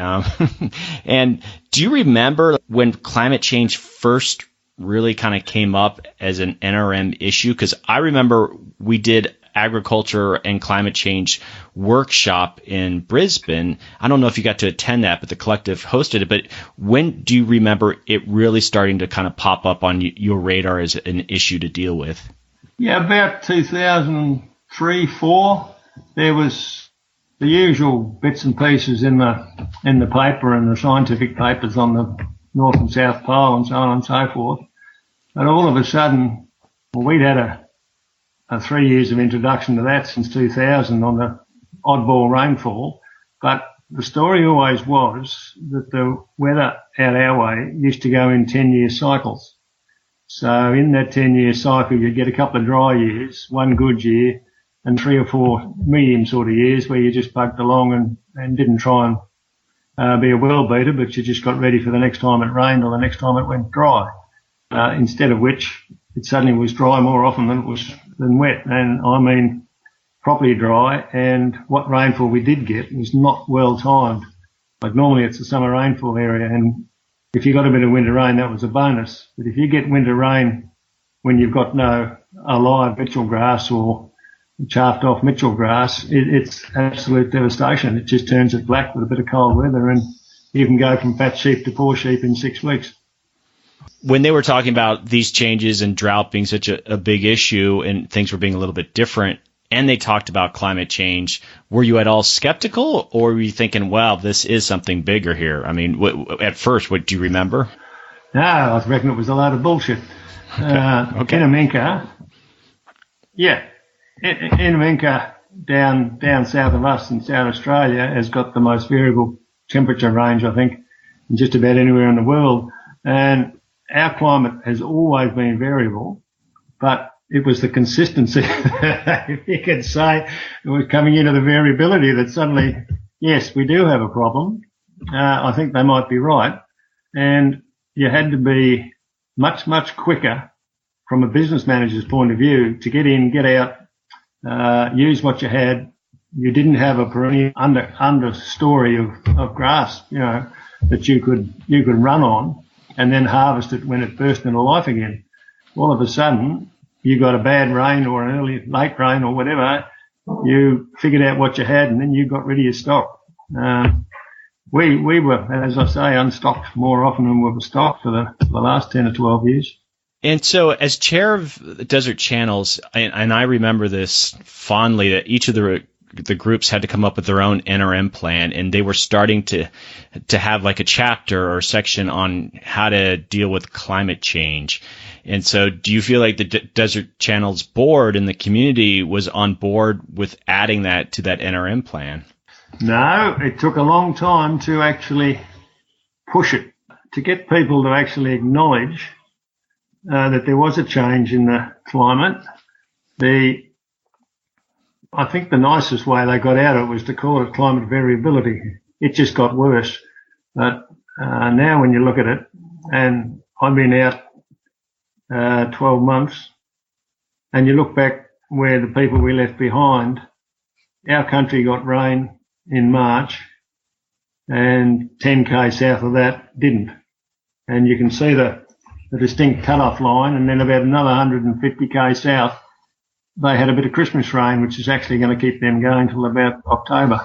A: And do you remember when climate change first really kind of came up as an NRM issue? Because I remember we did agriculture and climate change workshop in Brisbane. I don't know if you got to attend that, but the collective hosted it. But when do you remember it really starting to kind of pop up on your radar as an issue to deal with?
B: Yeah, about 2003, 4, there was the usual bits and pieces in the paper and the scientific papers on the North and South Pole and so on and so forth. And all of a sudden, we'd had a 3 years of introduction to that since 2000 on the oddball rainfall, but the story always was that the weather out our way used to go in 10-year cycles. So in that 10-year cycle, you'd get a couple of dry years, one good year, and 3 or 4 medium sort of years where you just bugged along and didn't try and be a well beater, but you just got ready for the next time it rained or the next time it went dry. Instead of which, it suddenly was dry more often than wet, and I mean properly dry, and what rainfall we did get was not well timed. Like normally it's the summer rainfall area, and if you got a bit of winter rain, that was a bonus. But if you get winter rain when you've got no alive Mitchell grass or chaffed off Mitchell grass, it's absolute devastation. It just turns it black with a bit of cold weather, and you can go from fat sheep to poor sheep in 6 weeks.
A: When they were talking about these changes and drought being such a big issue and things were being a little bit different, and they talked about climate change, were you at all skeptical, or were you thinking, wow, this is something bigger here? I mean, at first, what do you remember?
B: No, I reckon it was a load of bullshit.
A: Okay.
B: Inaminka, Inaminka down south of us in South Australia has got the most variable temperature range, I think, in just about anywhere in the world. And our climate has always been variable, but it was the consistency, if you could say, it was coming into the variability that suddenly, yes, we do have a problem. I think they might be right. And you had to be much, much quicker from a business manager's point of view to get in, get out, use what you had. You didn't have a perennial understory of grass, that you could run on and then harvest it when it burst into life again. All of a sudden, you got a bad rain or an late rain or whatever, you figured out what you had and then you got rid of your stock. We were, as I say, unstocked more often than we were stocked for the last 10 or 12 years.
A: And so as chair of Desert Channels, and I remember this fondly, that each of the groups had to come up with their own NRM plan, and they were starting to have like a chapter or section on how to deal with climate change. And so do you feel like the Desert Channels board and the community was on board with adding that to that NRM plan?
B: No, it took a long time to actually push it, to get people to actually acknowledge that there was a change in the climate. I think the nicest way they got out of it was to call it climate variability. It just got worse. But now when you look at it, and I've been out 12 months, and you look back where the people we left behind, our country got rain in March, and 10k south of that didn't. And you can see the distinct cut-off line, and then about another 150k south, they had a bit of Christmas rain, which is actually going to keep them going till about October.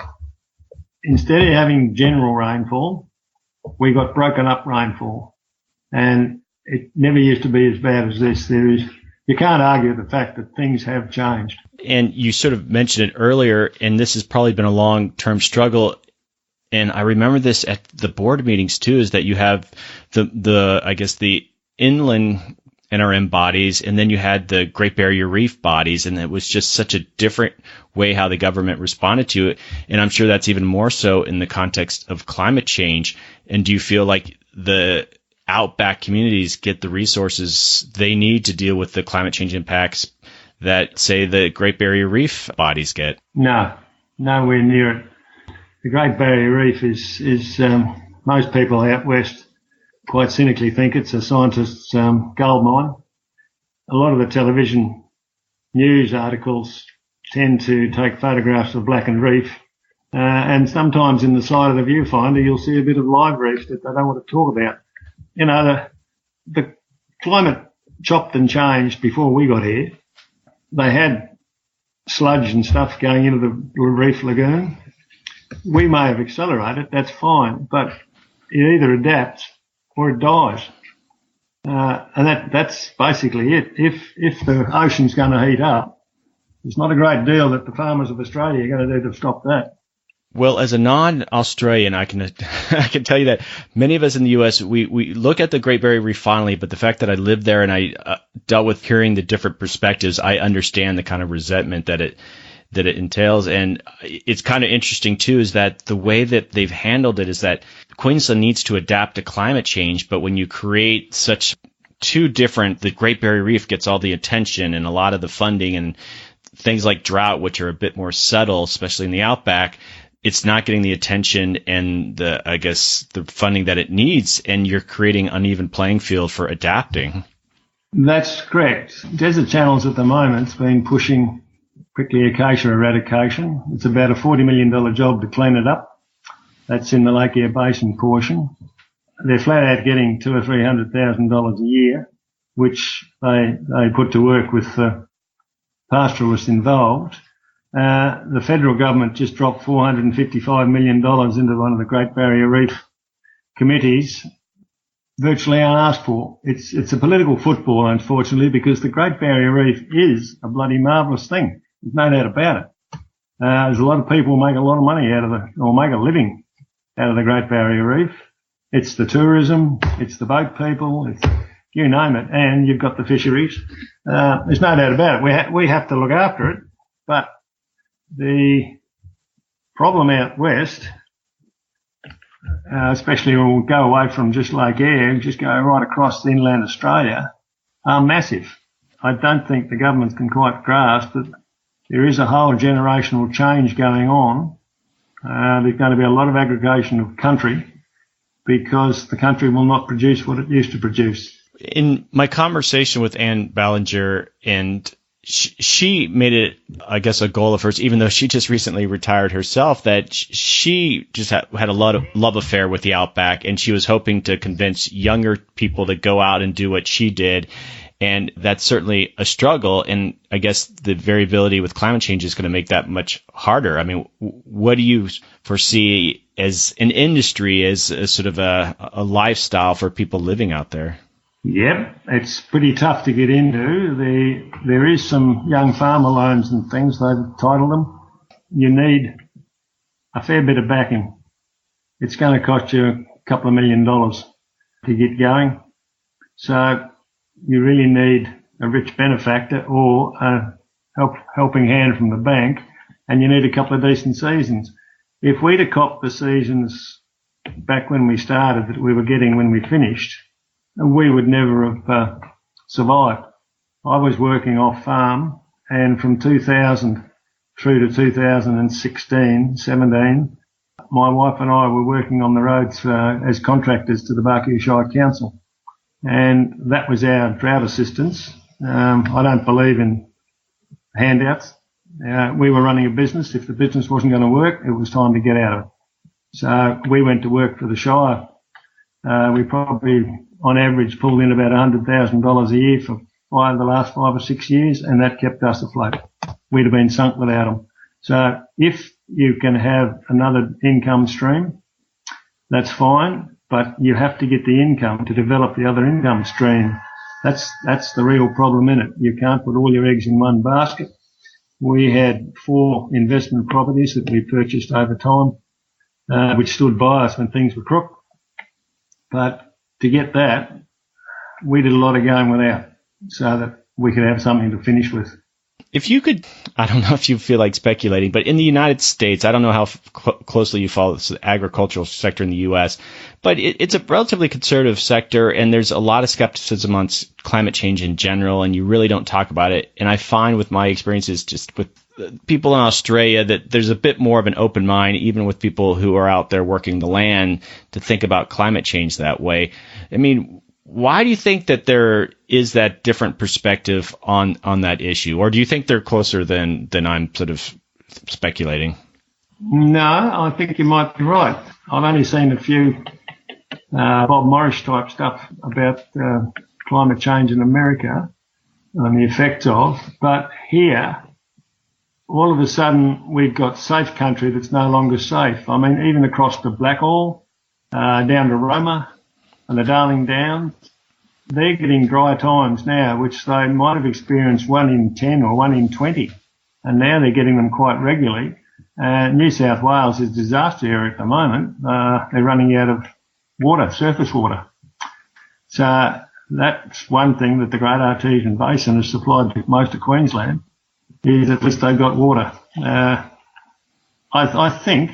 B: Instead of having general rainfall, we got broken up rainfall, and it never used to be as bad as this. You can't argue the fact that things have changed.
A: And you sort of mentioned it earlier, and this has probably been a long-term struggle. And I remember this at the board meetings too, is that you have the inland NRM bodies, and then you had the Great Barrier Reef bodies, and it was just such a different way how the government responded to it. And I'm sure that's even more so in the context of climate change. And do you feel like the Outback communities get the resources they need to deal with the climate change impacts that, say, the Great Barrier Reef bodies get?
B: No, nowhere near it. The Great Barrier Reef is most people out west quite cynically think it's a scientist's gold mine. A lot of the television news articles tend to take photographs of blackened reef, and sometimes in the side of the viewfinder you'll see a bit of live reef that they don't want to talk about. The climate chopped and changed before we got here. They had sludge and stuff going into the reef lagoon. We may have accelerated, that's fine, but it either adapts or it dies. And that's basically it. If the ocean's going to heat up, there's not a great deal that the farmers of Australia are going to do to stop that.
A: Well, as a non-Australian, I can tell you that many of us in the U.S., we look at the Great Barrier Reef fondly, but the fact that I lived there and I dealt with hearing the different perspectives, I understand the kind of resentment that it entails. And it's kind of interesting too, is that the way that they've handled it is that Queensland needs to adapt to climate change, but when you create such two different, the Great Barrier Reef gets all the attention and a lot of the funding, and things like drought, which are a bit more subtle, especially in the Outback, it's not getting the attention and the funding that it needs, and you're creating uneven playing field for adapting.
B: That's correct. Desert Channels at the moment's been pushing prickly acacia eradication. It's about a $40 million job to clean it up. That's in the Lake Eyre Basin portion. They're flat out getting $200,000 or $300,000 a year, which they put to work with pastoralists involved. The federal government just dropped $455 million into one of the Great Barrier Reef committees, virtually unasked for. It's a political football, unfortunately, because the Great Barrier Reef is a bloody marvellous thing. There's no doubt about it. There's a lot of people who make a lot of money or make a living out of the Great Barrier Reef. It's the tourism, it's the boat people, it's you name it, and you've got the fisheries. There's no doubt about it. We have to look after it, but the problem out west, especially when we go away from just Lake Eyre and just go right across inland Australia, are massive. I don't think the government can quite grasp that there is a whole generational change going on. There's going to be a lot of aggregation of country because the country will not produce what it used to produce.
A: In my conversation with Anne Ballinger, and she made it, I guess, a goal of hers, even though she just recently retired herself, that she just had a lot of love affair with the Outback, and she was hoping to convince younger people to go out and do what she did. And that's certainly a struggle. And I guess the variability with climate change is going to make that much harder. I mean, what do you foresee as an industry, as sort of a lifestyle for people living out there?
B: Yep, it's pretty tough to get into. There is some young farmer loans and things, they've titled them. You need a fair bit of backing. It's going to cost you a couple of $1 million to get going. So you really need a rich benefactor or a helping hand from the bank, and you need a couple of decent seasons. If we'd have copped the seasons back when we started that we were getting when we finished, we would never have survived. I was working off farm, and from 2000 through to 2016, 17, my wife and I were working on the roads as contractors to the Barkey Shire Council. And that was our drought assistance. I don't believe in handouts. We were running a business. If the business wasn't going to work, it was time to get out of it. So we went to work for the Shire. We probably, on average, pulled in about $100,000 a year for the last 5 or 6 years, and that kept us afloat. We'd have been sunk without them. So if you can have another income stream, that's fine. But you have to get the income to develop the other income stream. That's the real problem in it. You can't put all your eggs in one basket. We had 4 investment properties that we purchased over time, which stood by us when things were crook. But to get that, we did a lot of going without so that we could have something to finish with.
A: If you could, I don't know if you feel like speculating, but in the United States, I don't know how closely you follow the agricultural sector in the U.S., but it's a relatively conservative sector, and there's a lot of skepticism on climate change in general, and you really don't talk about it. And I find with my experiences just with people in Australia that there's a bit more of an open mind, even with people who are out there working the land, to think about climate change that way. I mean, why do you think that there is that different perspective on that issue? Or do you think they're closer than I'm sort of speculating?
B: No, I think you might be right. I've only seen a few Bob Morris type stuff about climate change in America and the effects of, but here, all of a sudden, we've got safe country that's no longer safe. I mean, even across the Blackall, down to Roma, and the Darling Downs, they're getting dry times now, which they might have experienced 1 in 10 or 1 in 20, and now they're getting them quite regularly. New South Wales is a disaster area at the moment. They're running out of water, surface water. So that's one thing that the Great Artesian Basin has supplied to most of Queensland, is at least they've got water. I think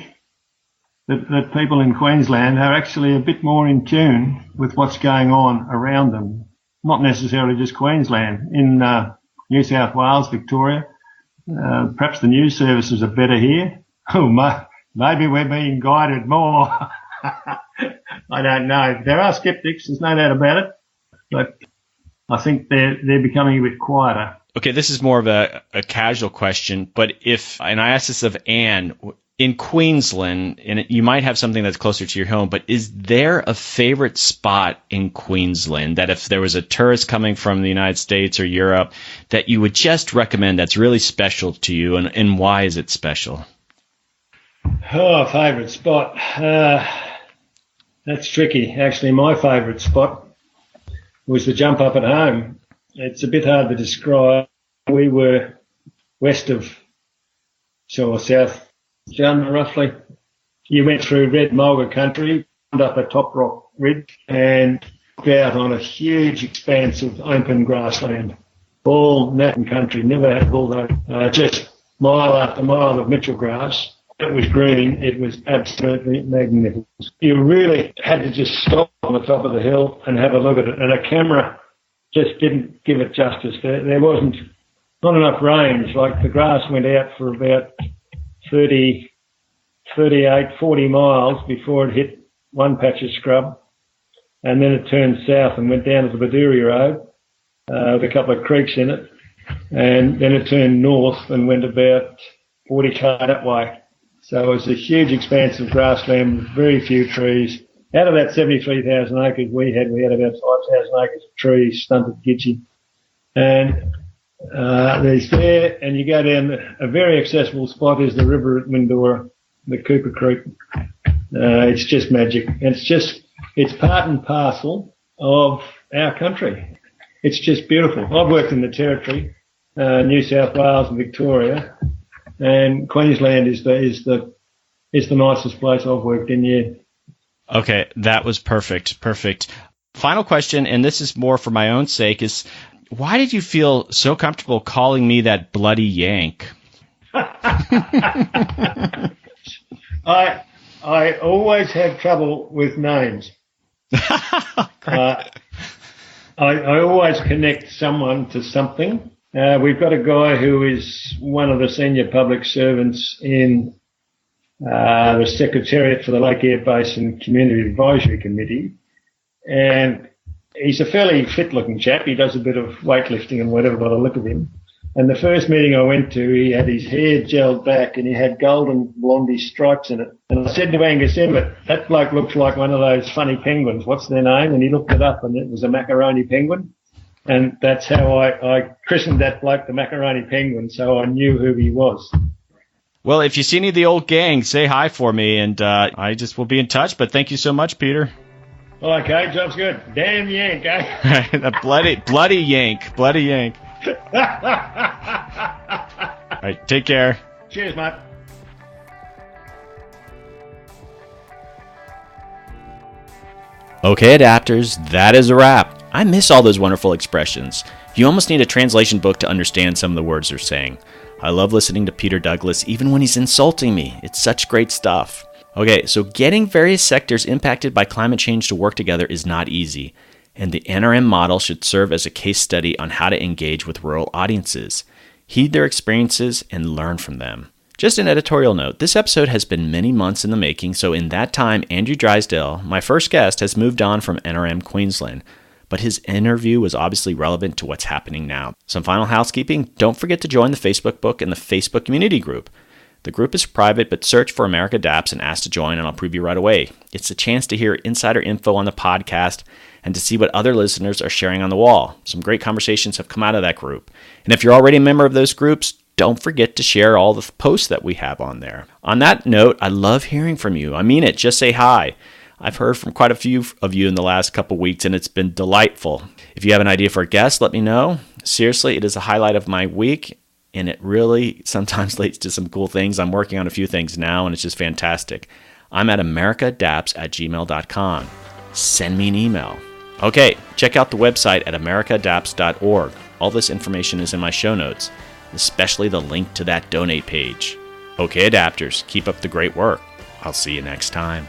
B: that people in Queensland are actually a bit more in tune with what's going on around them. Not necessarily just Queensland. In New South Wales, Victoria, perhaps the news services are better here. Oh, maybe we're being guided more. I don't know. There are skeptics, there's no doubt about it, but I think they're becoming a bit quieter.
A: Okay, this is more of a casual question, but and I asked this of Anne, in Queensland, and you might have something that's closer to your home, but is there a favorite spot in Queensland that if there was a tourist coming from the United States or Europe that you would just recommend that's really special to you, and why is it special?
B: Oh, favourite spot. That's tricky. Actually, my favourite spot was the jump up at home. It's a bit hard to describe. We were west of, south Jumna, roughly. You went through red mulga country, up a top rock ridge, and out on a huge expanse of open grassland. All Nathan country, never had all those, just mile after mile of Mitchell grass. It was green. It was absolutely magnificent. You really had to just stop on the top of the hill and have a look at it. And a camera just didn't give it justice. There wasn't not enough range. Like the grass went out for about 38, 40 miles before it hit one patch of scrub. And then it turned south and went down to the Baduri Road with a couple of creeks in it. And then it turned north and went about 40 km that way. So it was a huge expanse of grassland with very few trees. Out of that 73,000 acres we had about 5,000 acres of trees, stunted gidgee. And there's there, and you go down, a very accessible spot is the river at Windora, the Cooper Creek. It's just magic. It's part and parcel of our country. It's just beautiful. I've worked in the Territory, New South Wales and Victoria, and Queensland is the nicest place I've worked in yet.
A: Okay, that was perfect. Final question, and this is more for my own sake, is why did you feel so comfortable calling me that bloody Yank?
B: I always have trouble with names. I always connect someone to something. We've got a guy who is one of the senior public servants in the Secretariat for the Lake Eyre Basin Community Advisory Committee, and he's a fairly fit-looking chap. He does a bit of weightlifting and whatever by the look of him. And the first meeting I went to, he had his hair gelled back and he had golden blondie stripes in it. And I said to Angus Emmett, that bloke looks like one of those funny penguins. What's their name? And he looked it up and it was a macaroni penguin. And that's how I christened that bloke the macaroni penguin, so I knew who he was.
A: Well, if you see any of the old gang, say hi for me, and I just will be in touch. But thank you so much, Peter.
B: Okay, job's good. Damn Yank, eh?
A: The bloody Yank. All right, take care.
B: Cheers, mate.
A: Okay, adapters, that is a wrap. I miss all those wonderful expressions. You almost need a translation book to understand some of the words they're saying. I love listening to Peter Douglas, even when he's insulting me. It's such great stuff. Okay, so getting various sectors impacted by climate change to work together is not easy, and the NRM model should serve as a case study on how to engage with rural audiences, heed their experiences, and learn from them. Just an editorial note, this episode has been many months in the making, so in that time, Andrew Drysdale, my first guest, has moved on from NRM Queensland, but his interview was obviously relevant to what's happening now. Some final housekeeping, don't forget to join the Facebook book and the Facebook community group. The group is private, but search for America Adapts and ask to join, and I'll preview right away. It's a chance to hear insider info on the podcast and to see what other listeners are sharing on the wall. Some great conversations have come out of that group. And if you're already a member of those groups, don't forget to share all the posts that we have on there. On that note, I love hearing from you. I mean it. Just say hi. I've heard from quite a few of you in the last couple weeks, and it's been delightful. If you have an idea for a guest, let me know. Seriously, it is a highlight of my week, and it really sometimes leads to some cool things. I'm working on a few things now, and it's just fantastic. I'm at americaadapts@gmail.com. Send me an email. Okay, check out the website at americaadapts.org. All this information is in my show notes, especially the link to that donate page. Okay, adapters, keep up the great work. I'll see you next time.